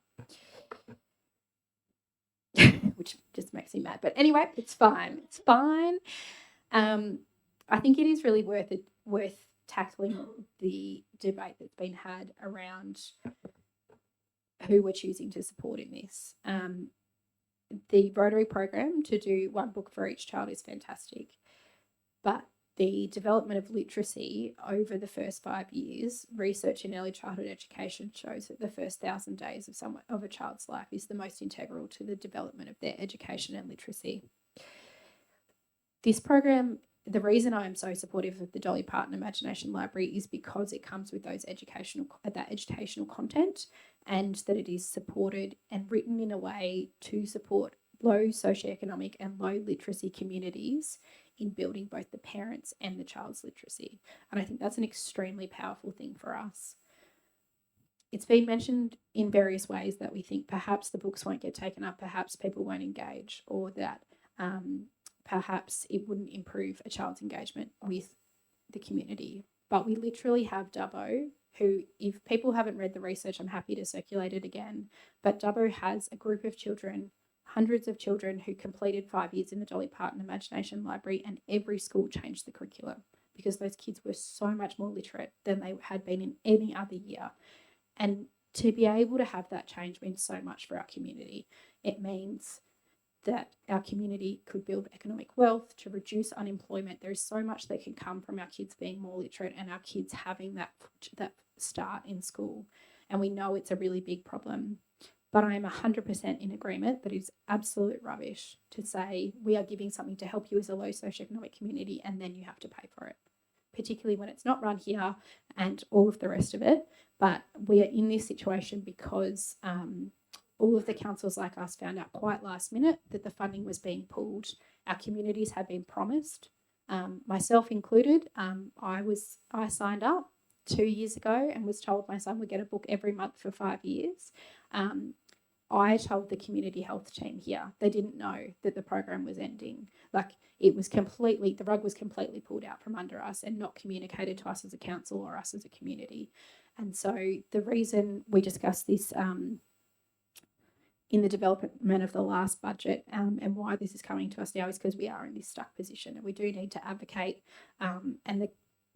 which just makes me mad. But anyway, it's fine. It's fine. I think it is really worth tackling the debate that's been had around who we're choosing to support in this. The Rotary program to do one book for each child is fantastic, but the development of literacy over the first 5 years, research in early childhood education shows that the first 1,000 days of a child's life is the most integral to the development of their education and literacy. This program, the reason I am so supportive of the Dolly Parton Imagination Library is because it comes with that educational content, and that it is supported and written in a way to support low socioeconomic and low literacy communities in building both the parents and the child's literacy. And I think that's an extremely powerful thing for us. It's been mentioned in various ways that we think perhaps the books won't get taken up, perhaps people won't engage, or that perhaps it wouldn't improve a child's engagement with the community. But we literally have Dubbo, who, if people haven't read the research, I'm happy to circulate it again. But Dubbo has a group of children, hundreds of children who completed 5 years in the Dolly Parton Imagination Library, and every school changed the curriculum because those kids were so much more literate than they had been in any other year. And to be able to have that change means so much for our community. It means that our community could build economic wealth, to reduce unemployment. There is so much that can come from our kids being more literate and our kids having that start in school. And we know it's a really big problem. But I am 100% in agreement that it's absolute rubbish to say we are giving something to help you as a low socioeconomic community and then you have to pay for it, particularly when it's not run here and all of the rest of it. But we are in this situation because all of the councils like us found out quite last minute that the funding was being pulled. Our communities had been promised, myself included. I signed up 2 years ago and was told my son would get a book every month for 5 years. I told the community health team here, they didn't know that the program was ending. Like, it was completely, the rug was completely pulled out from under us and not communicated to us as a council or us as a community. And so the reason we discussed this in the development of the last budget and why this is coming to us now is because we are in this stuck position and we do need to advocate. And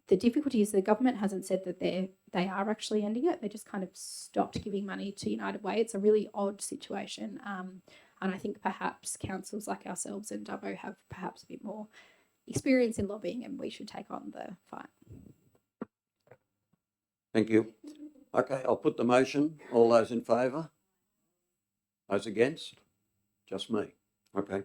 the difficulty is the government hasn't said that they are actually ending it. They just kind of stopped giving money to United Way. It's a really odd situation. And I think perhaps councils like ourselves and Dubbo have perhaps a bit more experience in lobbying and we should take on the fight. Thank you. Okay, I'll put the motion. All those in favour? Those against? Just me. Okay.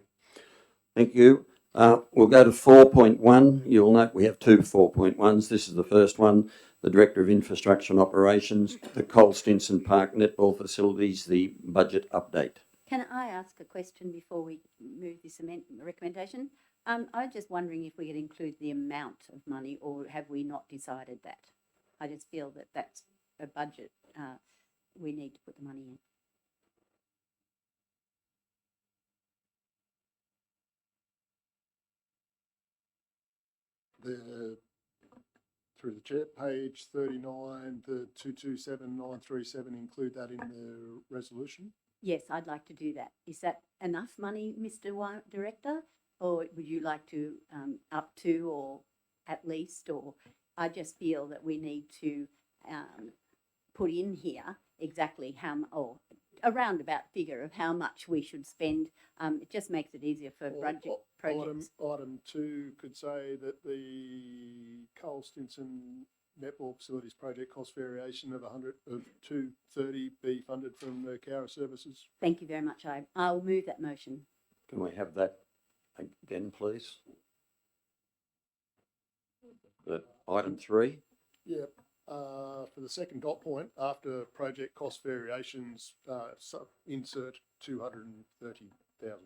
Thank you. We'll go to 4.1. You'll note we have two 4.1s. This is the first one, the Director of Infrastructure and Operations, the Cole Stinson Park Netball Facilities, the budget update. Can I ask a question before we move this recommendation? I'm just wondering if we could include the amount of money, or have we not decided that? I just feel that that's a budget. We need to put the money in. The Through the chair, page 39, the 227937, include that in the resolution? Yes, I'd like to do that. Is that enough money, Mr. Director? Or would you like to up to or at least, or I just feel that we need to put in here exactly how, or a roundabout figure of how much we should spend. It just makes it easier for projects. Item 2 could say that the Cole Stinson Netball Facilities Project cost variation of 230 be funded from the Cowra Services. Thank you very much. I'll move that motion. Can we have that again, please? Item 3. Yep. For the second dot point, after project cost variations, insert 230,000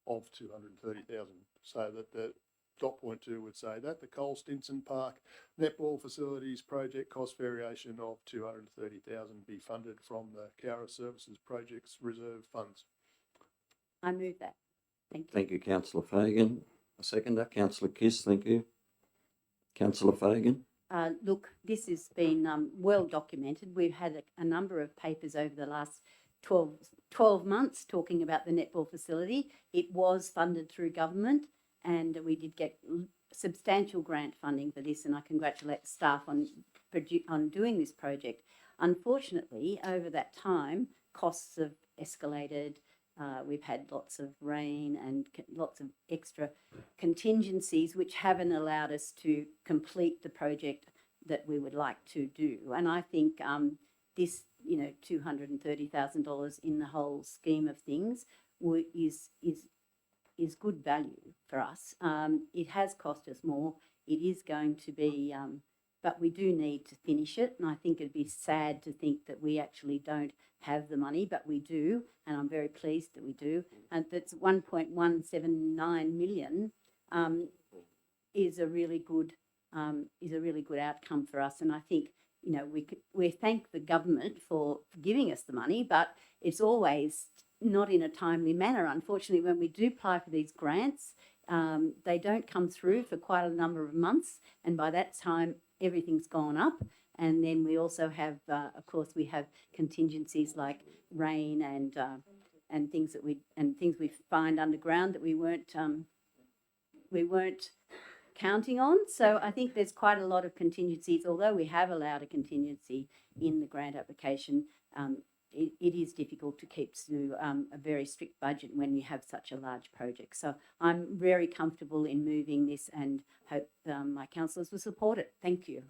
of 230,000, so that the dot point 2 would say that the Cole Stinson Park Netball Facilities Project cost variation of 230,000 be funded from the Cowra Services Projects Reserve Funds. I move that. Thank you. Thank you, Councillor Fagan. A seconder, Councillor Kiss, thank you. Councillor Fagan. Look, this has been well documented. We've had a number of papers over the last 12 months talking about the netball facility. It was funded through government and we did get substantial grant funding for this, and I congratulate the staff on doing this project. Unfortunately, over that time, costs have escalated. We've had lots of rain and lots of extra contingencies which haven't allowed us to complete the project that we would like to do. And I think this, $230,000 in the whole scheme of things is good value for us. It has cost us more. It is going to be, but we do need to finish it. And I think it'd be sad to think that we actually don't have the money, but we do, and I'm very pleased that we do. And that's 1.179 million is a really good outcome for us. And I think we thank the government for giving us the money, but it's always not in a timely manner. Unfortunately, when we do apply for these grants, they don't come through for quite a number of months, and by that time everything's gone up. And then we also have, of course, we have contingencies like rain and things we find underground that we weren't counting on. So I think there's quite a lot of contingencies. Although we have allowed a contingency in the grant application, it is difficult to keep to a very strict budget when you have such a large project. So I'm very comfortable in moving this and hope my councillors will support it. Thank you.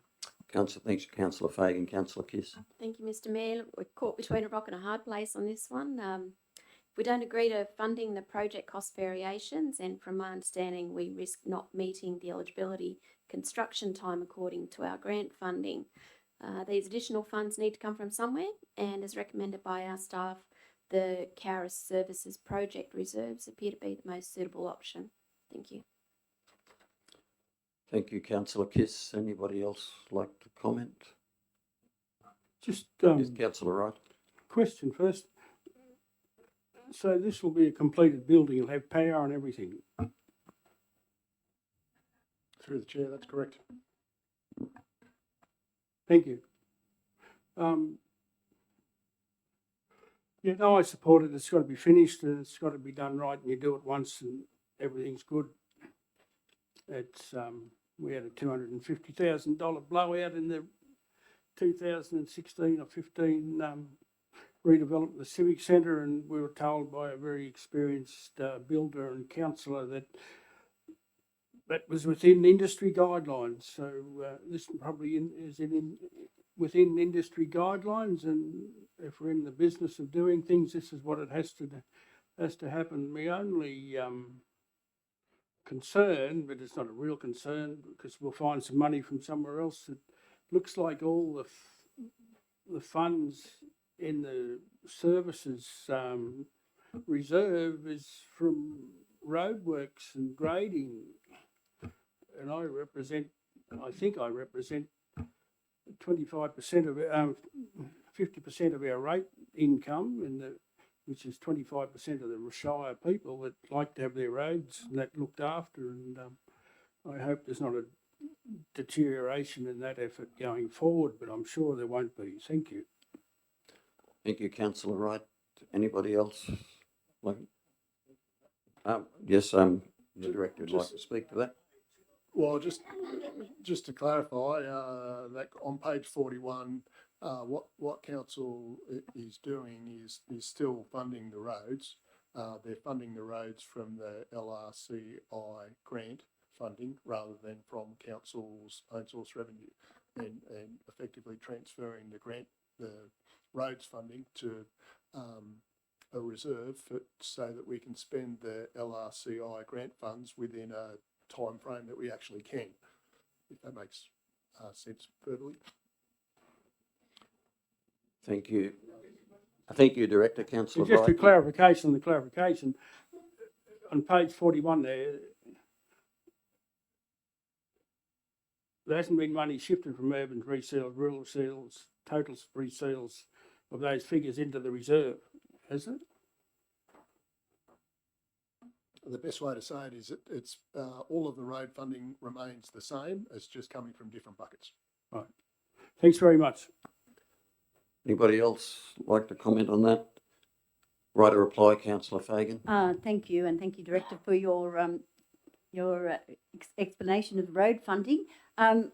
Thanks, Councillor Fagan. Councillor Kiss. Thank you, Mr. Mayor. We're caught between a rock and a hard place on this one. If we don't agree to funding the project cost variations, and from my understanding, we risk not meeting the eligibility construction time according to our grant funding. These additional funds need to come from somewhere, and as recommended by our staff, the Cowra Services Project Reserves appear to be the most suitable option. Thank you. Thank you, Councillor Kiss. Anybody else like to comment? Just Yes, Councillor Wright. question first. So this will be a completed building. It'll have power and everything. Through the chair, that's correct. Thank you. Yeah, no, I support it. It's got to be finished and it's got to be done right, and you do it once and everything's good. It's we had a $250,000 blowout in the 2016 or 15 redevelopment of the Civic Centre, and we were told by a very experienced builder and councillor that was within industry guidelines. So this probably is within industry guidelines, and if we're in the business of doing things, this is what it has to happen. My only concern, but it's not a real concern because we'll find some money from somewhere else. It looks like all the funds in the services reserve is from roadworks and grading, and I think I represent 25% of 50% of our rate income, which is 25% of the Shire people that like to have their roads and that looked after. And I hope there's not deterioration in that effort going forward, but I'm sure there won't be. Thank you. Thank you, councillor Wright. Anybody else? Like, yes, the director would like to speak to that. Well, just to clarify, that on page 41, what council is doing is still funding the roads. They're funding the roads from the LRCI grant funding rather than from council's own source revenue, and effectively transferring the roads funding to a reserve so that we can spend the LRCI grant funds within a time frame that we actually can, if that makes sense verbally. Thank you. Thank you, Director. Councillor Just Wright. a clarification on the clarification. On page 41 there hasn't been money shifted from urban reseals, rural seals, total reseals of those figures into the reserve, has it? The best way to say it is it's all of the road funding remains the same. It's just coming from different buckets. Right. Thanks very much. Anybody else like to comment on that? Right, a reply, councillor Fagan. Thank you, and thank you, Director, for your explanation of road funding. I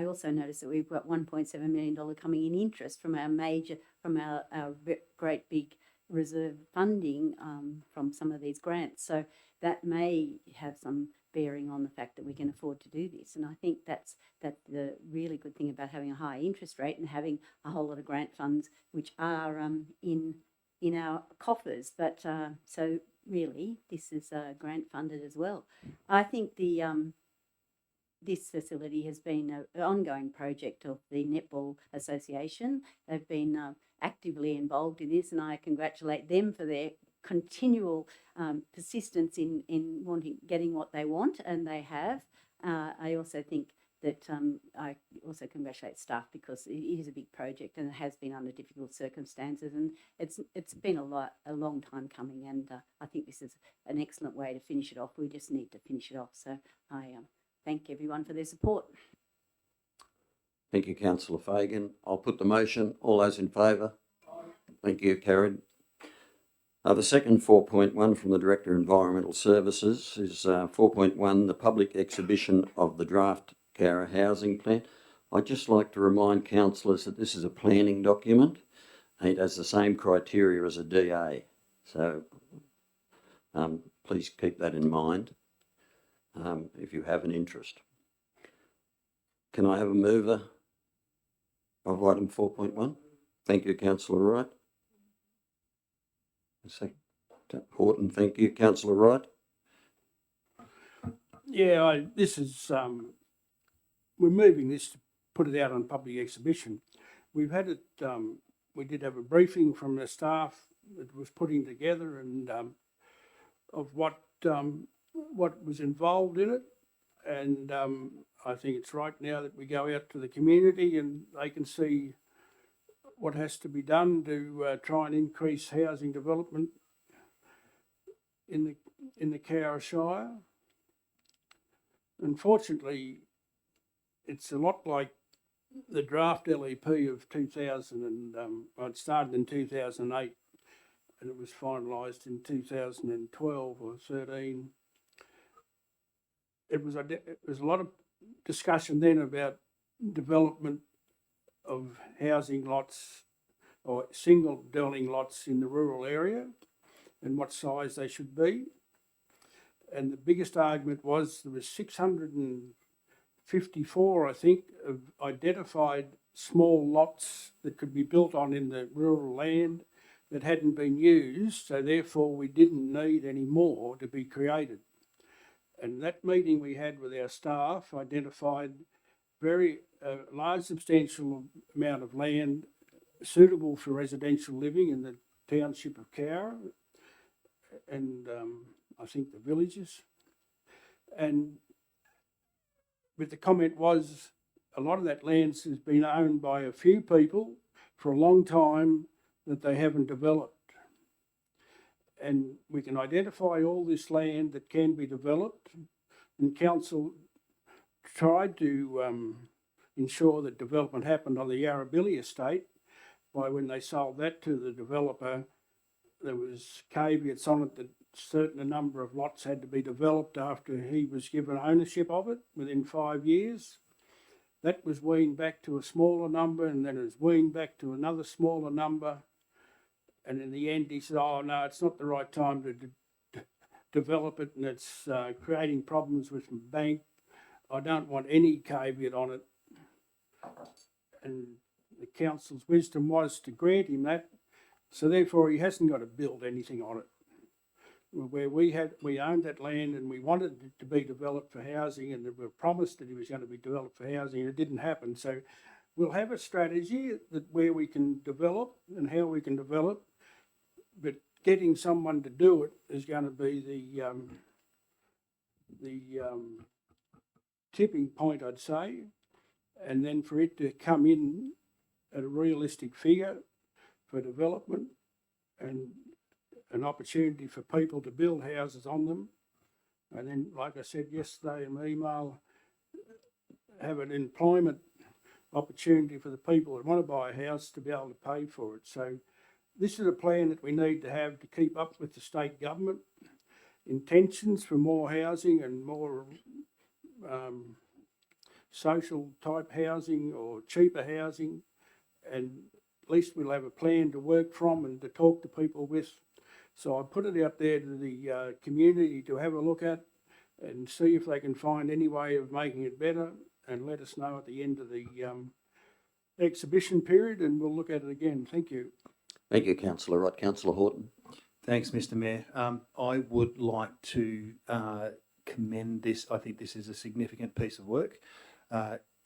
also noticed that we've got $1.7 million coming in interest from our great big reserve funding from some of these grants. So that may have some bearing on the fact that we can afford to do this. And I think that's the really good thing about having a high interest rate and having a whole lot of grant funds which are in our coffers. But so really, this is grant funded as well. I think this facility has been an ongoing project of the Netball Association. They've been actively involved in this, and I congratulate them for their continual persistence in getting what they want, and they have. I also think that I also congratulate staff because it is a big project and it has been under difficult circumstances, and it's been a long time coming, and I think this is an excellent way to finish it off. We just need to finish it off. So I thank everyone for their support. Thank you, councillor Fagan. I'll put the motion. All those in favour? Thank you, carried. The second 4.1 from the Director of Environmental Services is 4.1, the public exhibition of the draft Cowra housing plan. I'd just like to remind councillors that this is a planning document and it has the same criteria as a DA. So please keep that in mind if you have an interest. Can I have a mover of item 4.1? Thank you, councillor Wright. Horton, thank you. Councillor Wright. Yeah, this is, we're moving this to put it out on public exhibition. We've had it, we did have a briefing from the staff that was putting together and of what was involved in it. And I think it's right now that we go out to the community and they can see what has to be done to try and increase housing development in the Cowra Shire. Unfortunately, it's a lot like the draft LEP of 2000, and it started in 2008 and it was finalised in 2012 or 13. It was a lot of discussion then about development of housing lots or single dwelling lots in the rural area and what size they should be. And the biggest argument was there was 654, I think, of identified small lots that could be built on in the rural land that hadn't been used, so therefore we didn't need any more to be created. And that meeting we had with our staff identified very large substantial amount of land suitable for residential living in the township of Cowra and I think the villages. And but the comment was a lot of that land has been owned by a few people for a long time that they haven't developed. And we can identify all this land that can be developed, and council tried to ensure that development happened on the Yarrabilly estate by when they sold that to the developer, there was caveats on it that certain number of lots had to be developed after he was given ownership of it within 5 years. That was weaned back to a smaller number, and then it was weaned back to another smaller number. And in the end, he said, "Oh no, it's not the right time to develop it, and it's creating problems with the bank. I don't want any caveat on it." And the council's wisdom was to grant him that, so therefore he hasn't got to build anything on it. Where we owned that land and we wanted it to be developed for housing, and we were promised that it was going to be developed for housing, and it didn't happen. So we'll have a strategy that where we can develop and how we can develop, but getting someone to do it is going to be the tipping point, I'd say, and then for it to come in at a realistic figure for development and an opportunity for people to build houses on them. And then, like I said yesterday in my email, have an employment opportunity for the people that want to buy a house to be able to pay for it. So this is a plan that we need to have to keep up with the state government intentions for more housing and more social type housing or cheaper housing, and at least we'll have a plan to work from and to talk to people with. So I put it out there to the community to have a look at and see if they can find any way of making it better, and let us know at the end of the exhibition period, and we'll look at it again. Thank you. Thank you, Councillor Wright. Councillor Horton. Thanks, Mr. Mayor. I would like to commend this. I think this is a significant piece of work.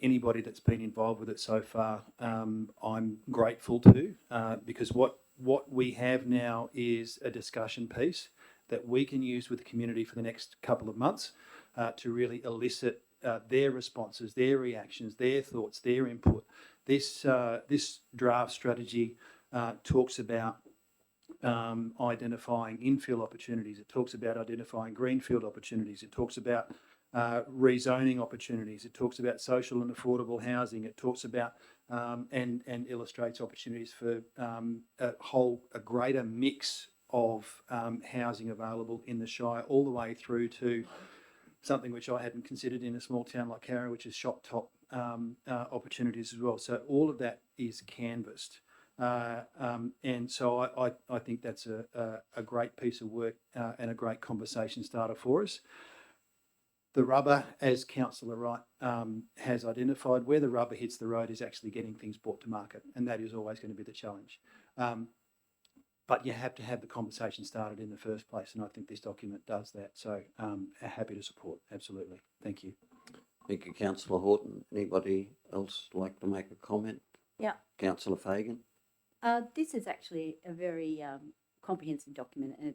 Anybody that's been involved with it so far, I'm grateful to, because what we have now is a discussion piece that we can use with the community for the next couple of months to really elicit their responses, their reactions, their thoughts, their input. This draft strategy talks about identifying infill opportunities. It talks about identifying greenfield opportunities. It talks about rezoning opportunities. It talks about social and affordable housing. It talks about and illustrates opportunities for a greater mix of housing available in the Shire, all the way through to something which I hadn't considered in a small town like Carra, which is shop top opportunities as well. So all of that is canvassed. And so I think that's a great piece of work and a great conversation starter for us. The rubber, as Councillor Wright has identified, where the rubber hits the road is actually getting things brought to market, and that is always going to be the challenge. But you have to have the conversation started in the first place, and I think this document does that. So happy to support, absolutely. Thank you. Thank you, Councillor Horton. Anybody else like to make a comment? Yeah. Councillor Fagan. This is actually a very comprehensive document, and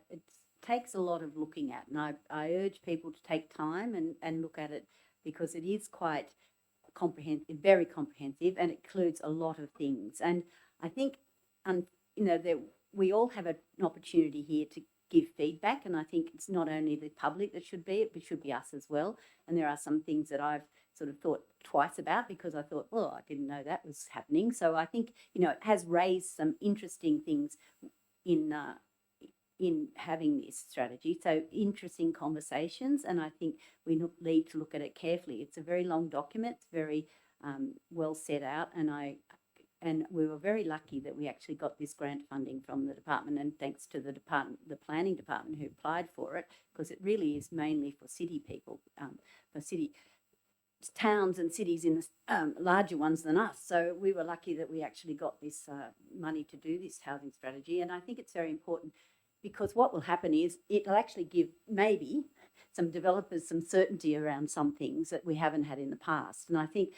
it takes a lot of looking at, and I urge people to take time and look at it, because it is quite comprehensive, very comprehensive, and it includes a lot of things. And I think, that we all have an opportunity here to give feedback, and I think it's not only the public that should be it, but it should be us as well. And there are some things that I've sort of thought twice about, because I thought, well, I didn't know that was happening. So I think, it has raised some interesting things in having this strategy. So interesting conversations, and I think we need to look at it carefully. It's a very long document, it's very well set out, and we were very lucky that we actually got this grant funding from the department, and thanks to the planning department who applied for it, because it really is mainly for city people, for city towns and cities in the larger ones than us. So we were lucky that we actually got this money to do this housing strategy, and I think it's very important, because what will happen is it'll actually give maybe some developers some certainty around some things that we haven't had in the past. And I think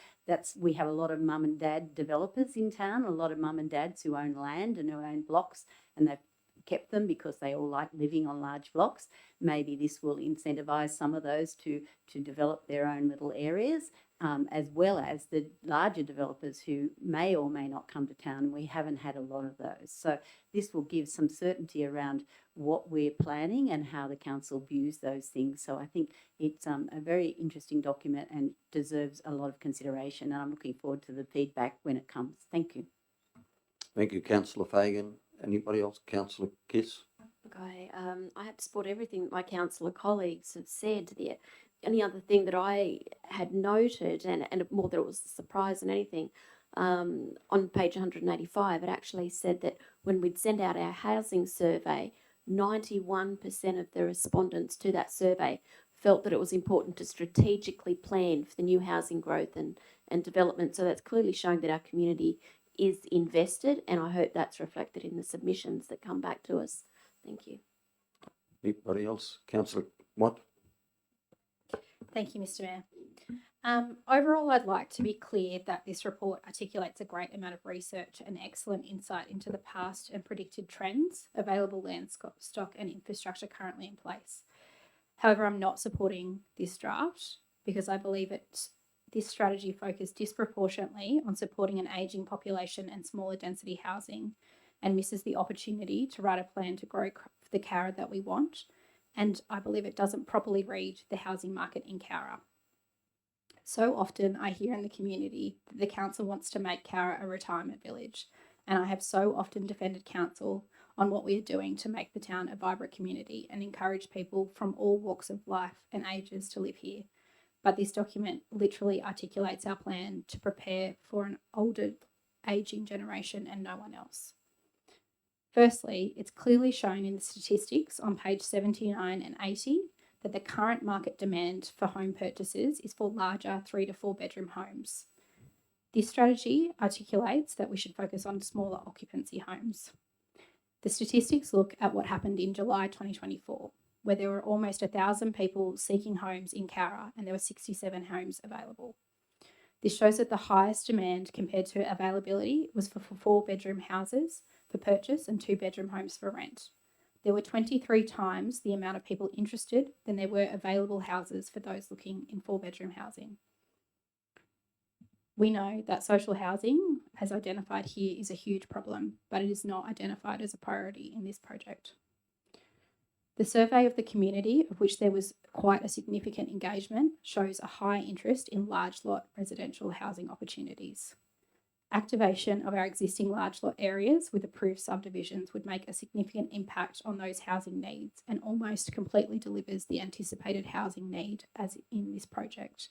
we have a lot of mum and dad developers in town, a lot of mum and dads who own land and who own blocks, and they've kept them because they all like living on large blocks. Maybe this will incentivise some of those to develop their own little areas, as well as the larger developers who may or may not come to town. We haven't had a lot of those. So this will give some certainty around what we're planning and how the council views those things. So I think it's a very interesting document and deserves a lot of consideration, and I'm looking forward to the feedback when it comes. Thank you. Thank you, councillor Fagan. Anybody else? Councillor Kiss? Look, I have to support everything that my councillor colleagues have said. The only other thing that I had noted, and more that it was a surprise than anything, on page 185, it actually said that when we'd send out our housing survey, 91% of the respondents to that survey felt that it was important to strategically plan for the new housing growth and development. So that's clearly showing that our community is invested, and I hope that's reflected in the submissions that come back to us. Thank you. Anybody else? Councillor Watt? Thank you, Mr. Mayor. Overall, I'd like to be clear that this report articulates a great amount of research and excellent insight into the past and predicted trends, available land stock and infrastructure currently in place. However, I'm not supporting this draft because I believe this strategy focused disproportionately on supporting an ageing population and smaller density housing and misses the opportunity to write a plan to grow the Cowra that we want. And I believe it doesn't properly read the housing market in Cowra. So often I hear in the community that the council wants to make Cowra a retirement village, and I have so often defended council on what we are doing to make the town a vibrant community and encourage people from all walks of life and ages to live here. But this document literally articulates our plan to prepare for an older, ageing generation and no one else. Firstly, it's clearly shown in the statistics on page 79 and 80 that the current market demand for home purchases is for larger 3 to 4 bedroom homes. This strategy articulates that we should focus on smaller occupancy homes. The statistics look at what happened in July 2024, where there were almost 1,000 people seeking homes in Cowra and there were 67 homes available. This shows that the highest demand compared to availability was for 4 bedroom houses for purchase and 2 bedroom homes for rent. There were 23 times the amount of people interested than there were available houses for those looking in 4 bedroom housing. We know that social housing, as identified here, is a huge problem, but it is not identified as a priority in this project. The survey of the community, of which there was quite a significant engagement, shows a high interest in large lot residential housing opportunities. Activation of our existing large lot areas with approved subdivisions would make a significant impact on those housing needs and almost completely delivers the anticipated housing need as in this project.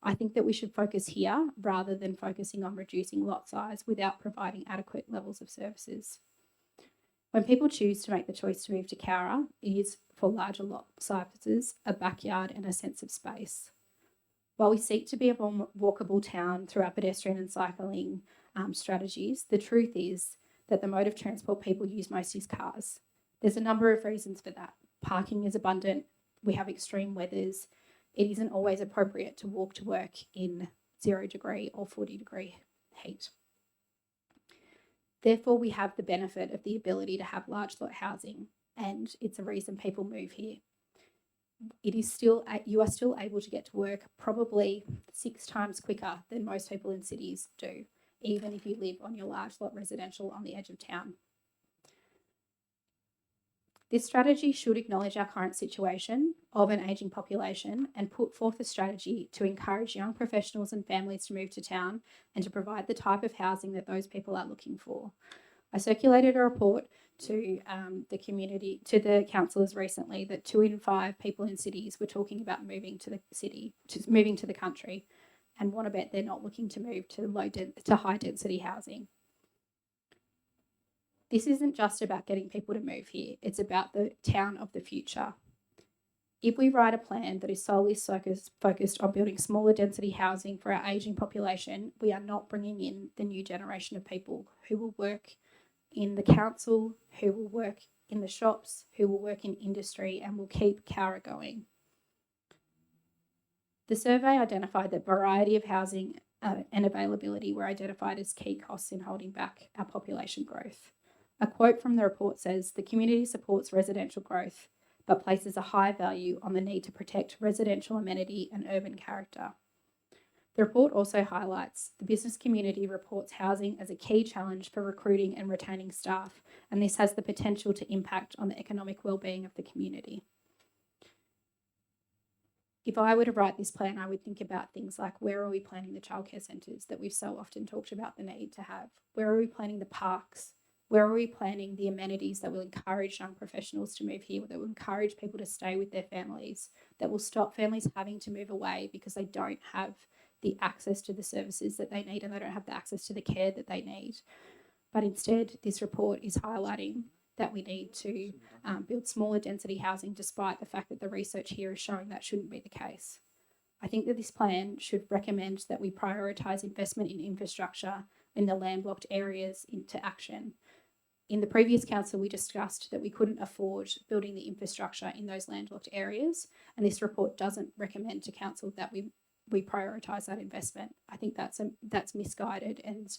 I think that we should focus here rather than focusing on reducing lot size without providing adequate levels of services. When people choose to make the choice to move to Cowra, it is for larger lot sizes, a backyard and a sense of space. While we seek to be a more walkable town through our pedestrian and cycling strategies, the truth is that the mode of transport people use most is cars. There's a number of reasons for that. Parking is abundant, we have extreme weathers, it isn't always appropriate to walk to work in 0 degree or 40 degree heat. Therefore, we have the benefit of the ability to have large lot housing, and it's a reason people move here. You are still able to get to work probably 6 times quicker than most people in cities do, even if you live on your large lot residential on the edge of town. This strategy should acknowledge our current situation of an ageing population and put forth a strategy to encourage young professionals and families to move to town and to provide the type of housing that those people are looking for. I circulated a report to the community, to the councillors recently, that 2 in 5 people in cities were talking about moving to the city, moving to the country, and want to bet they're not looking to move to high density housing. This isn't just about getting people to move here, it's about the town of the future. If we write a plan that is solely focused on building smaller density housing for our ageing population, we are not bringing in the new generation of people who will work in the council, who will work in the shops, who will work in industry and will keep Cowra going. The survey identified that variety of housing and availability were identified as key costs in holding back our population growth. A quote from the report says, "The community supports residential growth, but places a high value on the need to protect residential amenity and urban character." The report also highlights the business community reports housing as a key challenge for recruiting and retaining staff, and this has the potential to impact on the economic well-being of the community. If I were to write this plan, I would think about things like, where are we planning the childcare centres that we've so often talked about the need to have? Where are we planning the parks? Where are we planning the amenities that will encourage young professionals to move here, that will encourage people to stay with their families, that will stop families having to move away because they don't have the access to the services that they need and they don't have the access to the care that they need? But instead, this report is highlighting that we need to build smaller density housing, despite the fact that the research here is showing that shouldn't be the case. I think that this plan should recommend that we prioritise investment in infrastructure in the landlocked areas into action. In the previous council, we discussed that we couldn't afford building the infrastructure in those landlocked areas, and this report doesn't recommend to council that we prioritise that investment. I think that's misguided, and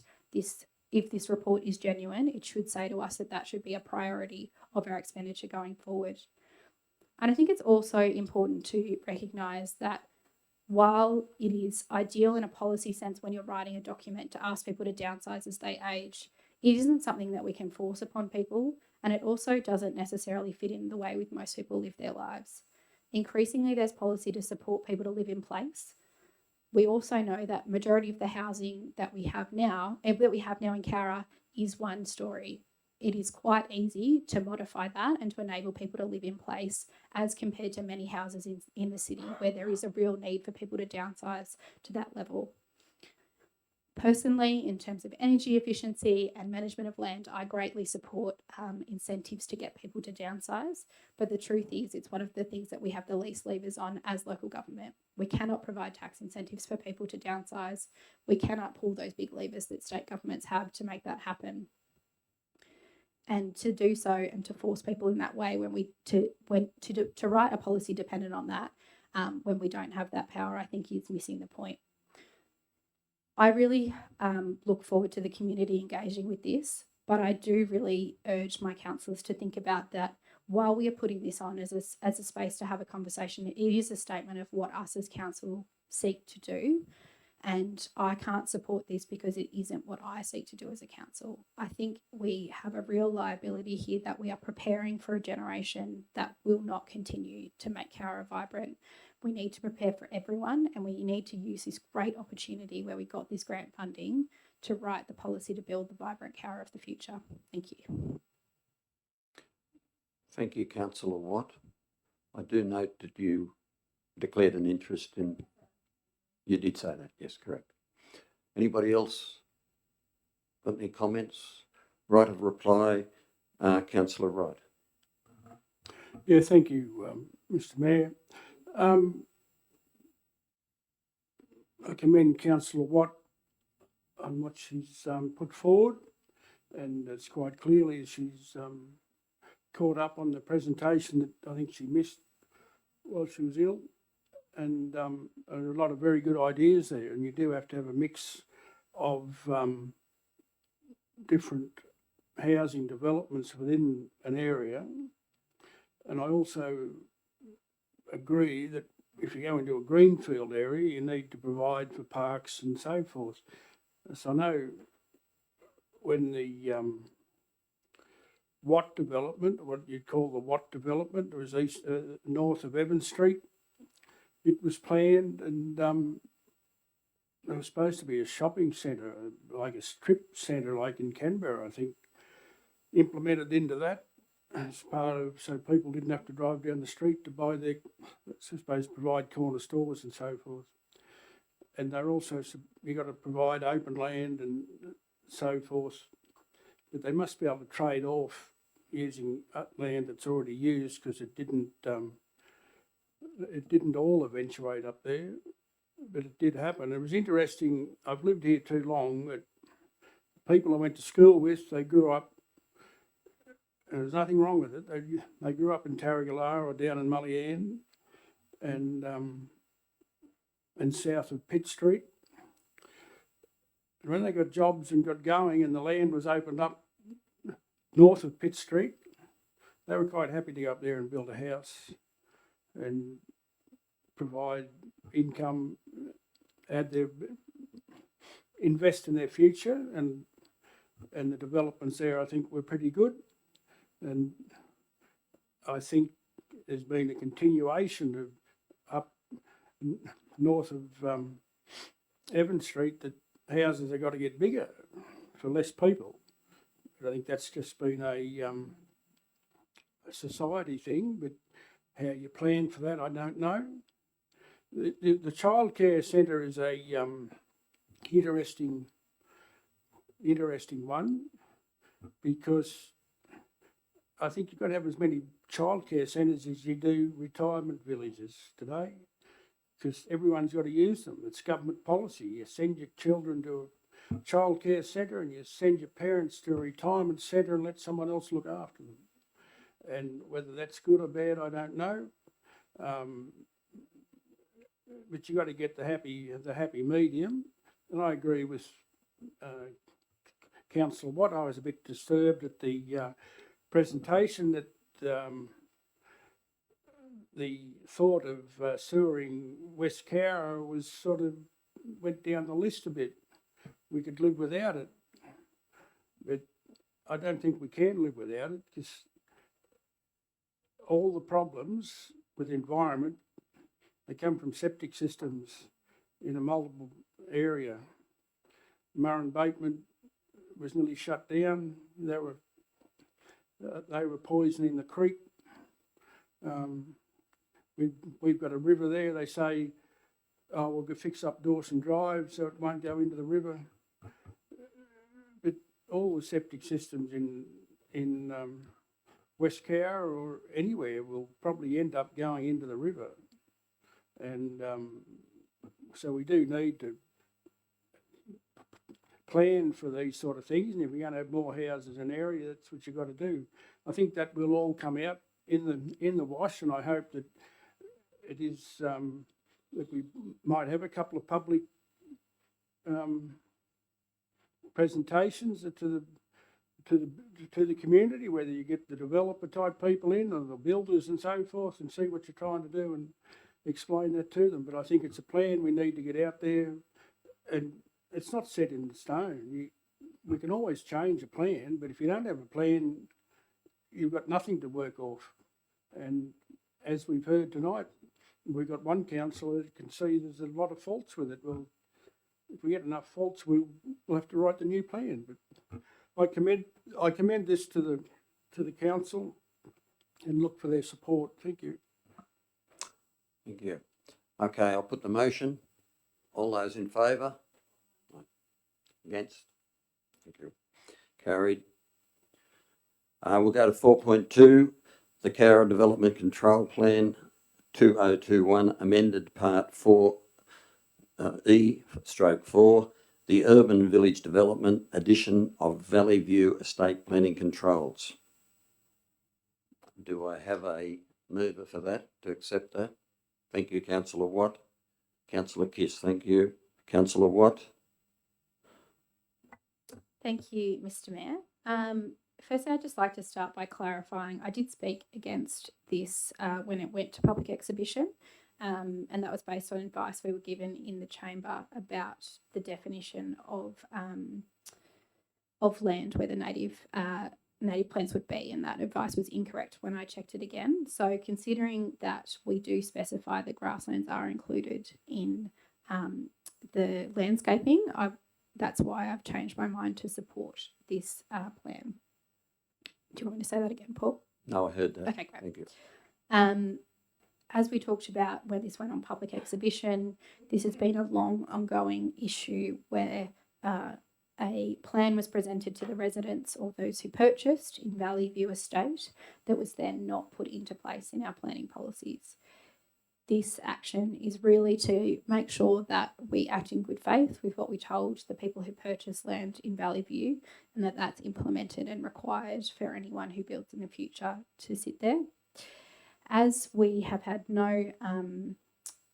if this report is genuine, it should say to us that that should be a priority of our expenditure going forward. And I think it's also important to recognise that while it is ideal in a policy sense when you're writing a document to ask people to downsize as they age, it isn't something that we can force upon people, and it also doesn't necessarily fit in the way with most people live their lives. Increasingly, there's policy to support people to live in place. We also know that majority of the housing that we have now in Cowra is one story. It is quite easy to modify that and to enable people to live in place, as compared to many houses in the city where there is a real need for people to downsize to that level. Personally, in terms of energy efficiency and management of land, I greatly support incentives to get people to downsize. But the truth is, it's one of the things that we have the least levers on as local government. We cannot provide tax incentives for people to downsize. We cannot pull those big levers that state governments have to make that happen. And to do so and to force people in that way to write a policy dependent on that when we don't have that power, I think is missing the point. I really look forward to the community engaging with this, but I do really urge my councillors to think about that while we are putting this on as a space to have a conversation. It is a statement of what us as council seek to do, and I can't support this because it isn't what I seek to do as a council. I think we have a real liability here that we are preparing for a generation that will not continue to make Cowra vibrant. We need to prepare for everyone, and we need to use this great opportunity where we got this grant funding to write the policy to build the vibrant Cowra of the future. Thank you. Thank you, Councillor Watt. I do note that you declared an interest in... You did say that, yes, correct. Anybody else got any comments? Right of reply, Councillor Wright. Yeah, thank you, Mr Mayor. I commend Councillor Watt on what she's put forward, and it's quite clearly she's caught up on the presentation that I think she missed while she was ill, and there are a lot of very good ideas there, and you do have to have a mix of different housing developments within an area. And I also agree that if you go into a greenfield area, you need to provide for parks and so forth. So I know when the Watt development, what you'd call the Watt development, was north of Evans Street, it was planned, and there was supposed to be a shopping centre, like a strip centre like in Canberra, I think, implemented into that as part of, so people didn't have to drive down the street to buy their, I suppose, provide corner stores and so forth. And they're also, you got to provide open land and so forth, but they must be able to trade off using land that's already used, because it didn't all eventuate up there, but it did happen. It was interesting. I've lived here too long, but people I went to school with, they grew up, and there's nothing wrong with it. They grew up in Tarragala or down in Mullian and south of Pitt Street. And when they got jobs and got going and the land was opened up north of Pitt Street, they were quite happy to go up there and build a house and provide income add their, invest in their future, and the developments there, I think, were pretty good. And I think there's been a continuation of up north of Evans Street that houses have got to get bigger for less people. But I think that's just been a society thing, but how you plan for that, I don't know. The childcare centre is a interesting one, because I think you've got to have as many childcare centres as you do retirement villages today, because everyone's got to use them. It's government policy. You send your children to a childcare centre and you send your parents to a retirement centre and let someone else look after them. And whether that's good or bad, I don't know. But you've got to get the happy medium. And I agree with Councillor Watt. I was a bit disturbed at the presentation that the thought of sewering West Cowra was sort of went down the list a bit. We could live without it, but I don't think we can live without it, because all the problems with the environment, they come from septic systems in a multiple area. Murray Bateman was nearly shut down. They were poisoning the creek. We've got a river there. They say, oh, we'll go fix up Dawson Drive so it won't go into the river. But all the septic systems in West Cowra or anywhere will probably end up going into the river. And so we do need to plan for these sort of things. And if we're going to have more houses in an area, that's what you've got to do. I think that will all come out in the wash, and I hope that it is that we might have a couple of public presentations to the community, whether you get the developer type people in or the builders and so forth, and see what you're trying to do and explain that to them. But I think it's a plan we need to get out there, and it's not set in stone. We can always change a plan, but if you don't have a plan, you've got nothing to work off. And as we've heard tonight, we've got one councillor that can see there's a lot of faults with it. Well, if we get enough faults, we'll have to write the new plan. But I commend this to the council and look for their support. Thank you. Thank you. Okay, I'll put the motion. All those in favour? Against? Thank you. Carried. We'll go to 4.2, the Cowra Development Control Plan 2021, amended Part 4 E/4, the Urban Village Development Addition of Valley View Estate Planning Controls. Do I have a mover for that, to accept that? Thank you, Councillor Watt. Councillor Kiss, thank you. Councillor Watt. Thank you, Mr. Mayor. Firstly, I'd just like to start by clarifying I did speak against this when it went to public exhibition, and that was based on advice we were given in the chamber about the definition of land where the native plants would be, and that advice was incorrect when I checked it again. So considering that we do specify that grasslands are included in the landscaping, that's why I've changed my mind to support this plan. Do you want me to say that again, Paul? No, I heard that. Okay, great. Thank you. As we talked about when this went on public exhibition, this has been a long ongoing issue where a plan was presented to the residents or those who purchased in Valley View Estate that was then not put into place in our planning policies. This action is really to make sure that we act in good faith with what we told the people who purchase land in Valley View, and that that's implemented and required for anyone who builds in the future to sit there. As we have had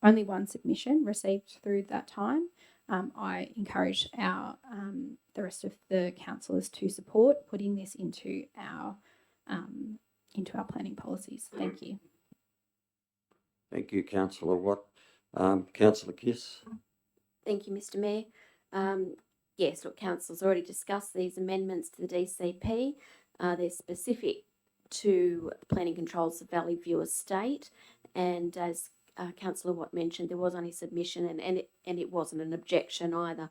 only one submission received through that time, I encourage the rest of the councillors to support putting this into our planning policies. Thank you. Thank you, Councillor Watt. Councillor Kiss. Thank you, Mr Mayor. Yes, look, council's already discussed these amendments to the DCP. They're specific to the planning controls of Valley View Estate, and as Councillor Watt mentioned, there was only submission and it wasn't an objection either.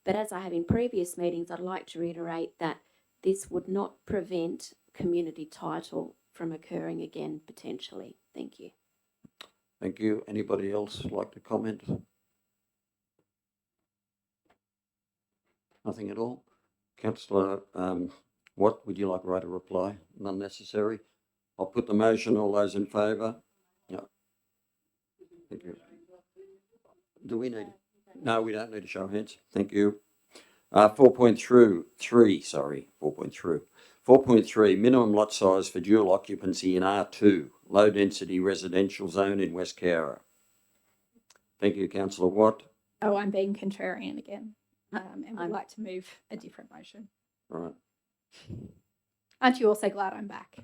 But as I have in previous meetings, I'd like to reiterate that this would not prevent community title from occurring again potentially. Thank you. Thank you. Anybody else like to comment? Nothing at all? Councillor Watt, would you like to write a reply? None necessary. I'll put the motion. All those in favour? No. Thank you. Do we need? No, we don't need a show of hands. Thank you. 4.3, minimum lot size for dual occupancy in R2, low density residential zone in West Cowra. Thank you, Councillor Watt. Oh, I'm being contrarian again, and would I'm- like to move a different motion. Right. Aren't you also glad I'm back?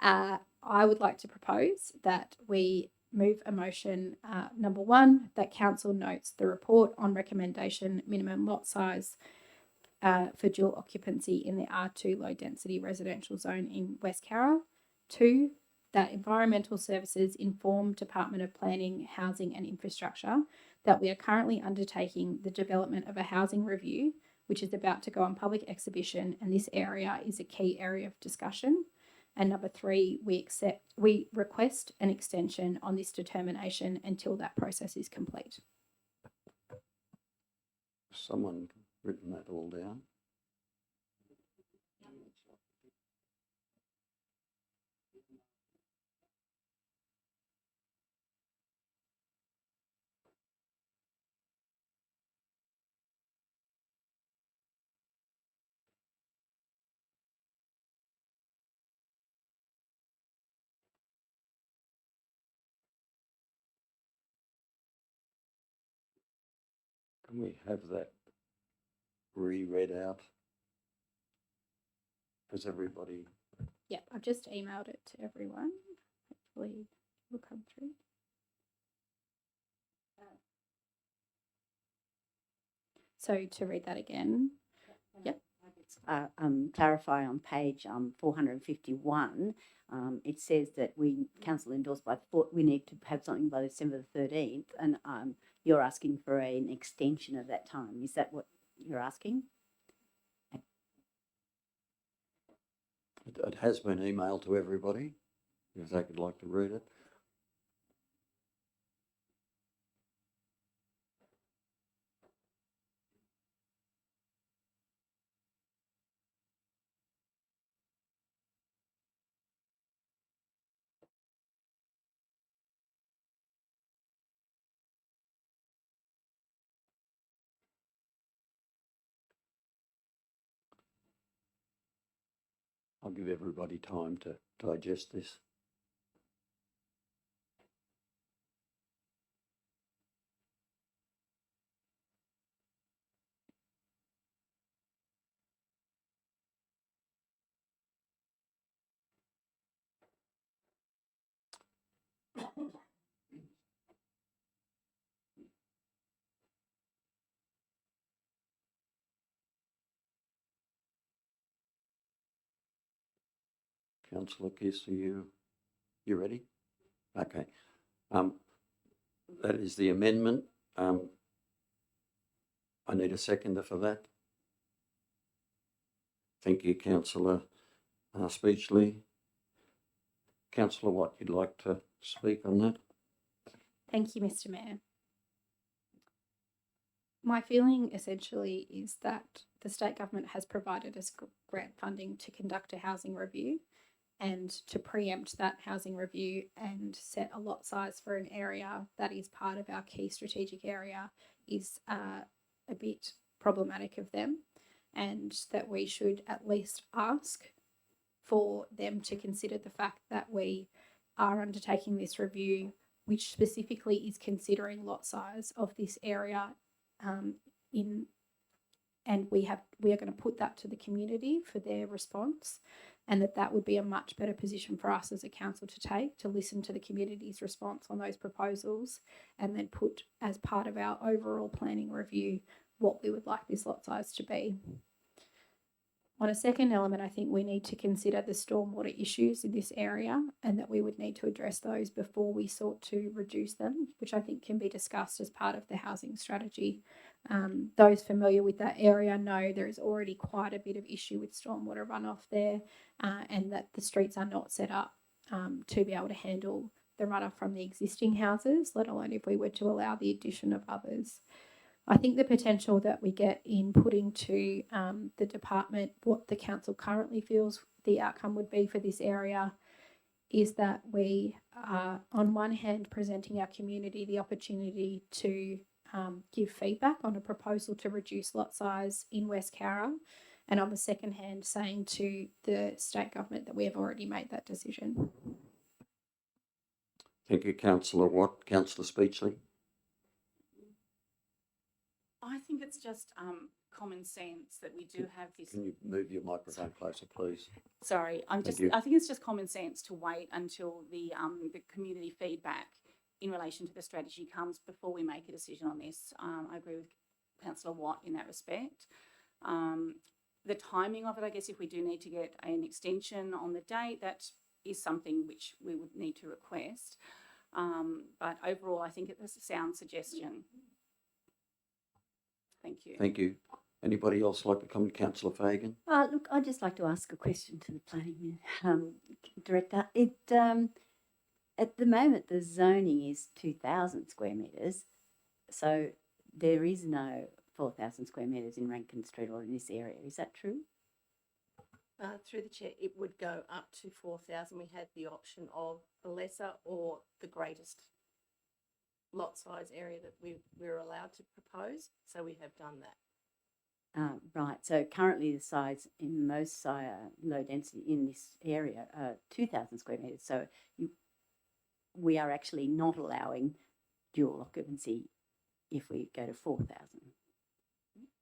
I would like to propose that we move a motion, number 1, that council notes the report on recommendation minimum lot size for dual occupancy in the R2 low density residential zone in West Cowra. 2, that environmental services inform Department of Planning, Housing and Infrastructure that we are currently undertaking the development of a housing review, which is about to go on public exhibition, and this area is a key area of discussion. And number 3, we request an extension on this determination until that process is complete. Someone written that all down? Can we have that re-read out? Does everybody? Yep, I've just emailed it to everyone. Hopefully it will come through. So to read that again. Yep. Clarify on page 451, it says that council endorsed we need to have something by December the 13th, and you're asking for an extension of that time. Is that what you're asking? It has been emailed to everybody, if they could like to read it. I'll give everybody time to digest this. Councillor Kiss, are you ready? Okay. That is the amendment. I need a seconder for that. Thank you, Councillor Speechley. Councillor Watt, you'd like to speak on that? Thank you, Mr. Mayor. My feeling essentially is that the state government has provided us grant funding to conduct a housing review, and to preempt that housing review and set a lot size for an area that is part of our key strategic area is a bit problematic of them, and that we should at least ask for them to consider the fact that we are undertaking this review, which specifically is considering lot size of this area and we are going to put that to the community for their response. and that would be a much better position for us as a council to take, to listen to the community's response on those proposals and then put as part of our overall planning review what we would like this lot size to be. On a second element, I think we need to consider the stormwater issues in this area and that we would need to address those before we sought to reduce them, which I think can be discussed as part of the housing strategy. Those familiar with that area know there is already quite a bit of issue with stormwater runoff there, and that the streets are not set up to be able to handle the runoff from the existing houses, let alone if we were to allow the addition of others. I think the potential that we get in putting to the department what the council currently feels the outcome would be for this area is that we are, on one hand, presenting our community the opportunity to give feedback on a proposal to reduce lot size in West Cowra, and on the second hand, saying to the state government that we have already made that decision. Thank you, Councillor Watt. Councillor Speechley. I think it's just common sense that we do have this. Can you move your microphone closer, please? Sorry, I think it's just common sense to wait until the community feedback in relation to the strategy comes before we make a decision on this. I agree with Councillor Watt in that respect. The timing of it, I guess, if we do need to get an extension on the date, that is something which we would need to request. But overall, I think it's a sound suggestion. Thank you. Thank you. Anybody else like to comment? Councillor Fagan. Look, I'd just like to ask a question to the planning director. At the moment, the zoning is 2,000 square metres, so there is no 4,000 square metres in Rankin Street or in this area. Is that true? Through the chair, it would go up to 4,000. We had the option of the lesser or the greatest lot size area that we're allowed to propose, so we have done that. Right, so currently the size in most low density in this area are 2,000 square metres, so we are actually not allowing dual occupancy if we go to 4,000.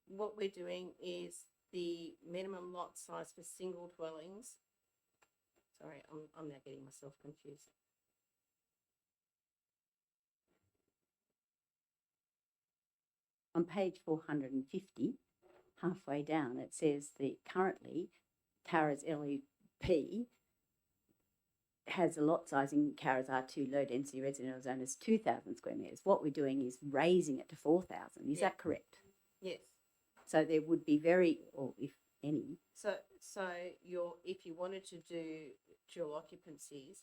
What we're doing is the minimum lot size for single dwellings. Sorry, I'm now getting myself confused. On page 450, halfway down, it says that currently Cowra's LEP has a lot size in Cowra's R2 low density residential zone as 2,000 square metres. What we're doing is raising it to 4,000. Is that correct? Yes. So there would be very, or if any. So if you wanted to do dual occupancies,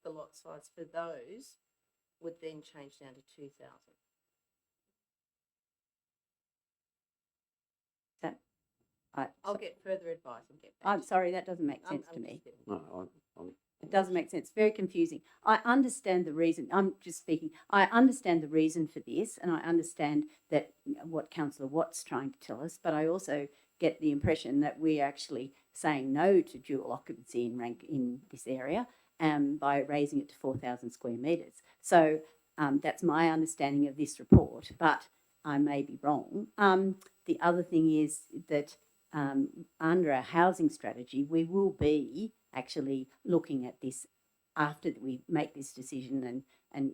the lot size for those would then change down to 2,000. I'll get further advice and get back. I'm sorry, that doesn't make sense to me. No, It doesn't make sense. Very confusing. I understand the reason. I'm just speaking. I understand the reason for this, and I understand that what Councillor Watt's trying to tell us. But I also get the impression that we're actually saying no to dual occupancy in this area, by raising it to 4,000 square metres. So that's my understanding of this report. But I may be wrong. The other thing is that under our housing strategy, we will be actually looking at this after we make this decision and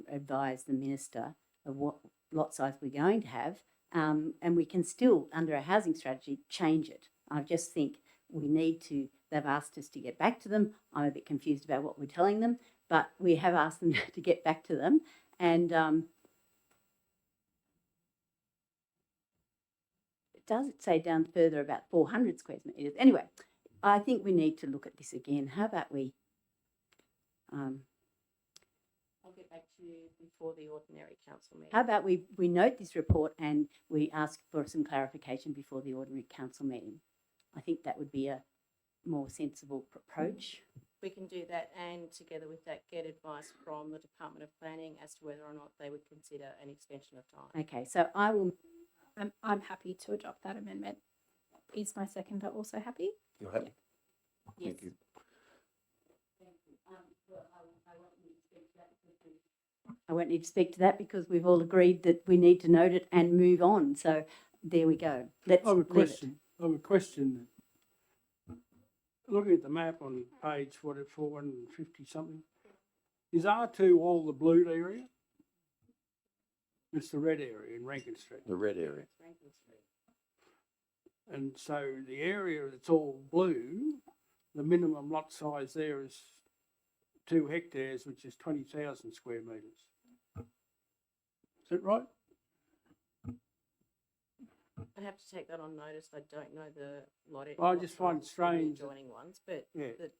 advise the minister of what lot size we're going to have, and we can still, under our housing strategy, change it. I just think we need to, they've asked us to get back to them. I'm a bit confused about what we're telling them, but we have asked them to get back to them, and does it say down further about 400 square metres? Anyway, I think we need to look at this again. How about we... I'll get back to you before the ordinary council meeting. How about we note this report and we ask for some clarification before the ordinary council meeting? I think that would be a more sensible approach. We can do that, and together with that, get advice from the Department of Planning as to whether or not they would consider an extension of time. Okay, so I will... I'm happy to adopt that amendment. Is my seconder also happy? you're happy? Yes. Thank you. I won't need to speak to that because we've all agreed that we need to note it and move on. So there we go. Let's I have a leave it. question. I have a question. looking at the map on page 450 something, is R2 all the blue area? It's the red area in Rankin Street. The red area. And so the area that's all blue, the minimum lot size there is 2 hectares, which is 20,000 square metres. Is that right? I'd have to take that on notice. I don't know the lot. I just find it strange that- Adjoining ones, but Yeah. the,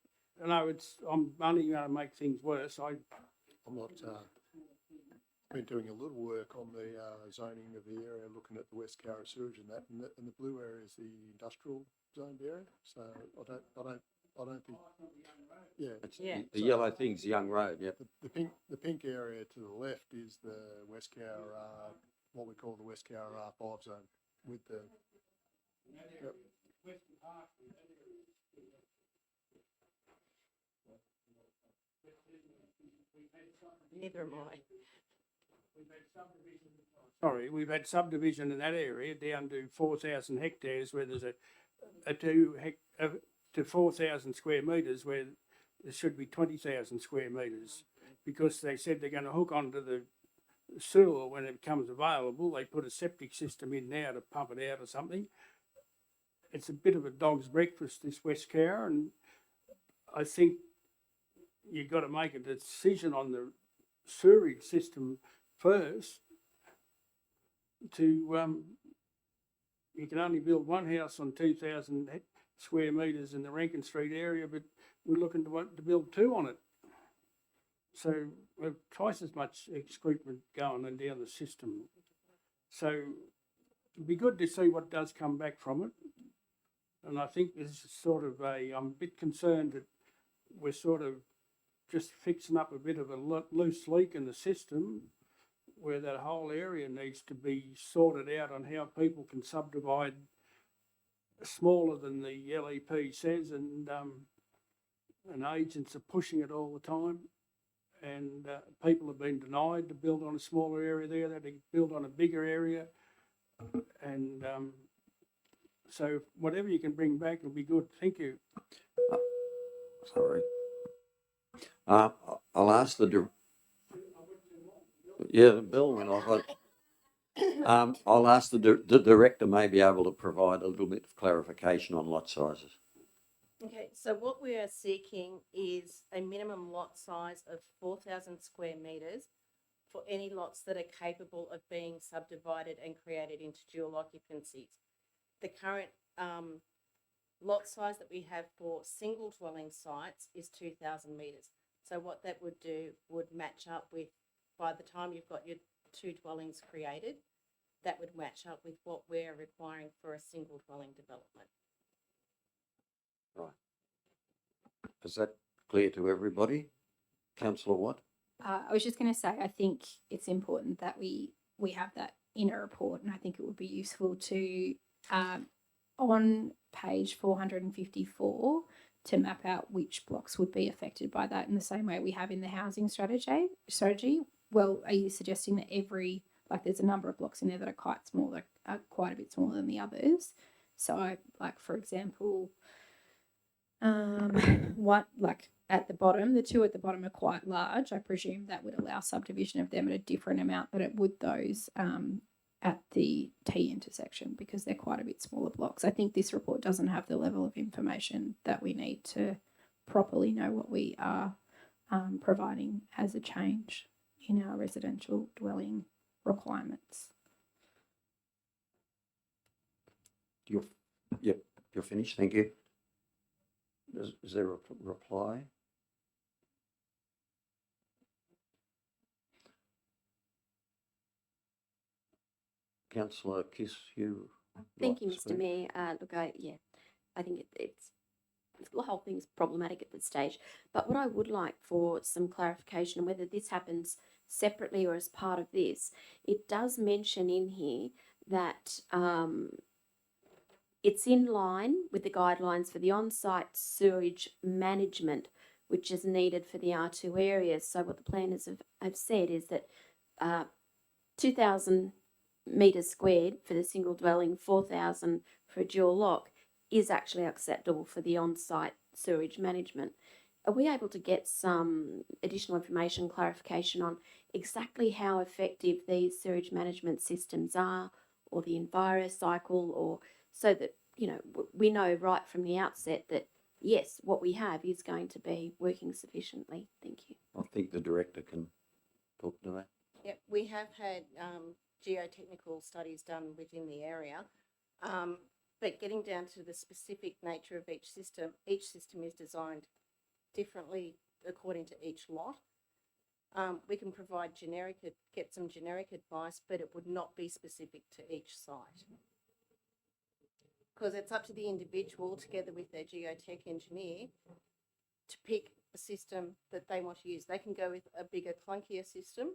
No, I'm only going to make things worse. I'm not, been doing a little work on the zoning of the area, looking at the West Carra sewage and that, and the blue area is the industrial zoned area. So I don't think, yeah. It's Yeah. The yellow thing's Young Road, yep. The pink area to the left is the West Carra, what we call the West Carra R5 zone with the. Yep. neither am I. Sorry, we've had subdivision in that area down to 4,000 hectares where there's to 4,000 square metres where there should be 20,000 square metres because they said they're going to hook onto the sewer when it becomes available. They put a septic system in now to pump it out or something. It's a bit of a dog's breakfast, this West Carra, and I think you've got to make a decision on the sewerage system first. You can only build one house on 2,000 square metres in the Rankin Street area, but we're looking to build 2 on it. So we have twice as much excrement going and down the system. So it'd be good to see what does come back from it. And I think this is sort of I'm a bit concerned that we're sort of just fixing up a bit of a loose leak in the system where that whole area needs to be sorted out on how people can subdivide smaller than the LEP says, and agents are pushing it all the time, and people have been denied to build on a smaller area there. They had to build on a bigger area, and so whatever you can bring back will be good. Thank you. Sorry. I'll ask the. Yeah, the bill went off. I'll ask the director may be able to provide a little bit of clarification on lot sizes. Okay, so what we are seeking is a minimum lot size of 4,000 square metres for any lots that are capable of being subdivided and created into dual occupancies. The current lot size that we have for single dwelling sites is 2,000 metres. So what that would do would match up with, by the time you've got your 2 dwellings created, that would match up with what we're requiring for a single dwelling development. Right. Is that clear to everybody? Councillor Watt? I was just going to say, I think it's important that we have that in a report, and I think it would be useful to, on page 454, to map out which blocks would be affected by that in the same way we have in the housing strategy. Well, are you suggesting that there's a number of blocks in there that are quite small, that are quite a bit smaller than the others? So, for example, at the bottom, the 2 at the bottom are quite large. I presume that would allow subdivision of them at a different amount than it would those at the T intersection, because they're quite a bit smaller blocks. I think this report doesn't have the level of information that we need to properly know what we are providing as a change in our residential dwelling requirements. You're finished. Thank you. Is there a reply? Councillor Kiss, you. Thank you, Mr. Mayor. I think it's the whole thing's problematic at this stage. But what I would like for some clarification, whether this happens separately or as part of this, it does mention in here that it's in line with the guidelines for the on-site sewage management, which is needed for the R2 areas. So what the planners have said is that 2,000 metres squared for the single dwelling, 4,000 for a dual lock, is actually acceptable for the on-site sewage management. Are we able to get some additional information, clarification on exactly how effective these sewage management systems are, or the EnviroCycle, or so that, you know, we know right from the outset that yes, what we have is going to be working sufficiently? Thank you. I think the director can talk to that. Yep, we have had geotechnical studies done within the area, but getting down to the specific nature of each system is designed differently according to each lot. We can provide get some generic advice, but it would not be specific to each site. Because it's up to the individual, together with their geotech engineer, to pick a system that they want to use. They can go with a bigger, clunkier system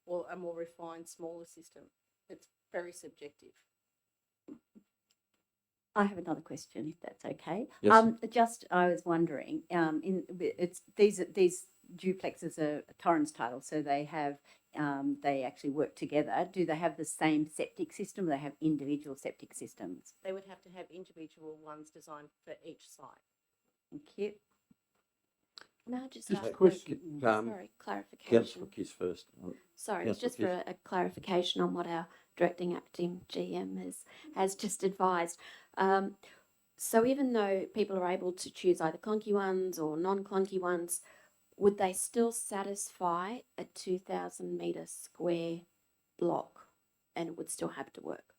or a more refined, smaller system. It's very subjective. I have another question, if that's okay. Yes. I was wondering, these duplexes are Torrens title, so they have they actually work together. Do they have the same septic system? Or they have individual septic systems? They would have to have individual ones designed for each site. Thank you. Can I just Just ask a question. sorry, clarification? Councillor Kiss first. Sorry, it's Councillor just for a clarification on what our directing acting GM has just advised. So even though people are able to choose either clunky ones or non-clunky ones, would they still satisfy a 2,000 metre square block, and it would still have to work?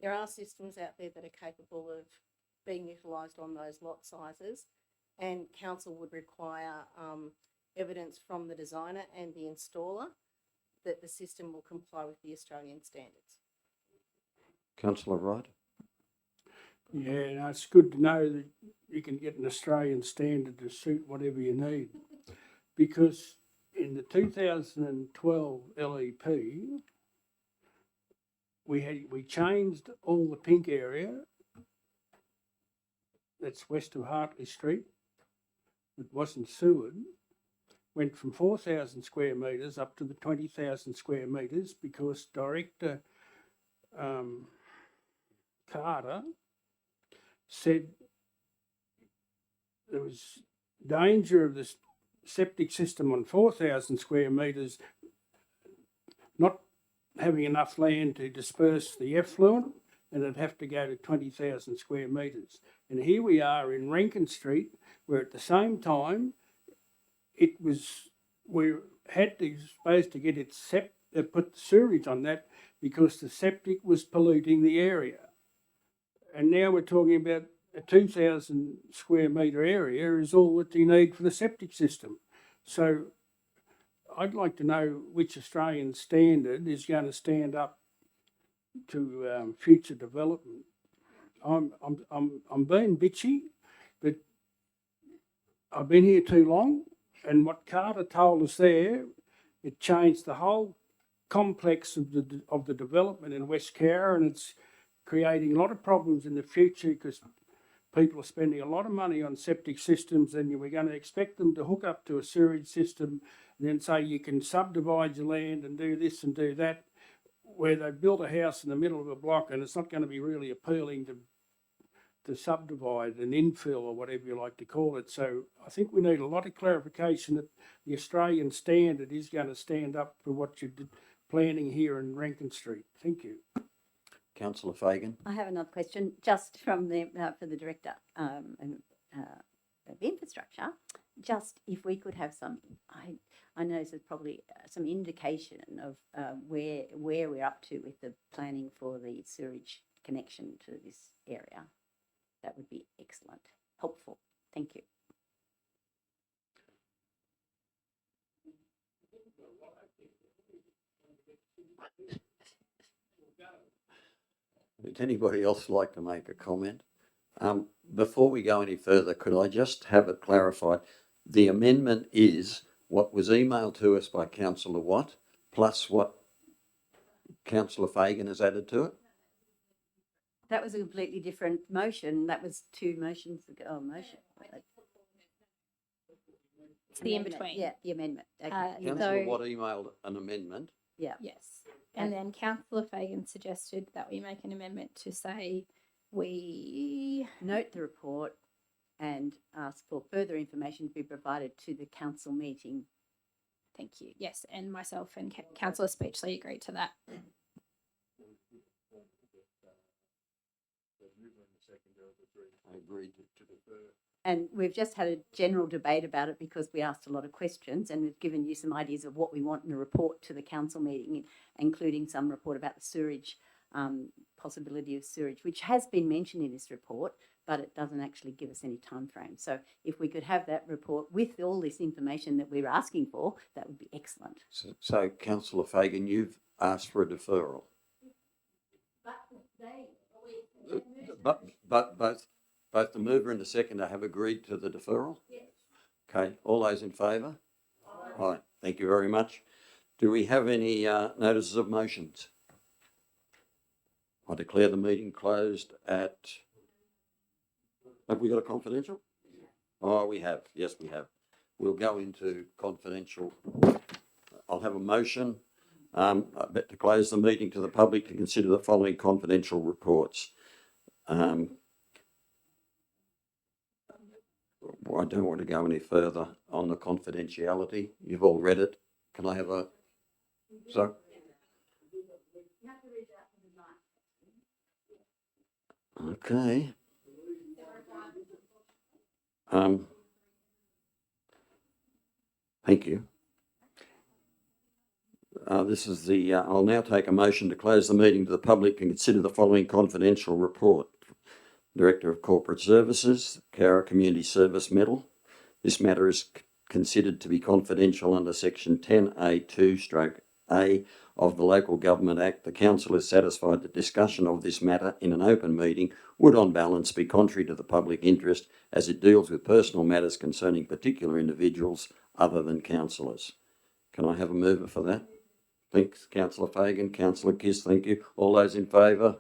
There are systems out there that are capable of being utilised on those lot sizes, and council would require evidence from the designer and the installer that the system will comply with the Australian standards. Councillor Wright. Yeah, no, it's good to know that you can get an Australian standard to suit whatever you need. Because in the 2012 LEP, we changed all the pink area that's west of Hartley Street. It wasn't sewered. Went from 4,000 square metres up to the 20,000 square metres because Director Carter said there was danger of this septic system on 4,000 square metres not having enough land to disperse the effluent, and it'd have to go to 20,000 square metres. And here we are in Rankin Street, where at the same time we had to supposed to get it put the sewerage on that because the septic was polluting the area. And now we're talking about a 2,000 square metre area is all that you need for the septic system. So I'd like to know which Australian standard is going to stand up to future development. I'm being bitchy, but I've been here too long, and what Carter told us there, it changed the whole complex of the development in West Cowra, and it's creating a lot of problems in the future because people are spending a lot of money on septic systems, and we're going to expect them to hook up to a sewage system and then say you can subdivide your land and do this and do that, where they built a house in the middle of a block, and it's not going to be really appealing to subdivide and infill or whatever you like to call it. So I think we need a lot of clarification that the Australian standard is going to stand up for what you're planning here in Rankin Street. Thank you. Councillor Fagan. I have another question, just from the for the director of infrastructure. Just if we could have some, I know there's probably some indication of where we're up to with the planning for the sewage connection to this area. That would be excellent, helpful. Thank you. Would anybody else like to make a comment? Before we go any further, could I just have it clarified? The amendment is what was emailed to us by Councillor Watt plus what Councillor Fagan has added to it? That was a completely different motion. That was 2 motions ago. Oh, motion. It's the in-between. Yeah, the amendment. Okay. Councillor Watt emailed an amendment. Yeah. Yes. And then Councillor Fagan suggested that we make an amendment to say we Note the report. and ask for further information to be provided to the council meeting. Thank you. Yes, and myself and Councillor Speechley agreed to that. I agreed to And we've just had a general debate about it because we asked a lot of questions and we've given you some ideas of what we want in a report to the council meeting, including some report about the sewerage, possibility of sewerage, which has been mentioned in this report, but it doesn't actually give us any time frame. So if we could have that report with all this information that we're asking for, that would be excellent. So Councillor Fagan, you've asked for a deferral. But both the mover and the seconder have agreed to the deferral? Yes. Okay, all those in favour? Aye. Thank you very much. Do we have any notices of motions? I declare the meeting closed at... Have we got a confidential? Oh, we have. Yes, we have. We'll go into confidential. I'll have a motion to close the meeting to the public to consider the following confidential reports. I don't want to go any further on the confidentiality. You've all read it. Can I have a... So... Okay. Thank you. This is the... I'll now take a motion to close the meeting to the public and consider the following confidential report. Director of Corporate Services, Cowra Community Service Medal. This matter is considered to be confidential under Section 10A2/A of the Local Government Act. The Council is satisfied that discussion of this matter in an open meeting would on balance be contrary to the public interest as it deals with personal matters concerning particular individuals other than councillors. Can I have a mover for that? Thanks, Councillor Fagan. Councillor Kiss, thank you. All those in favour?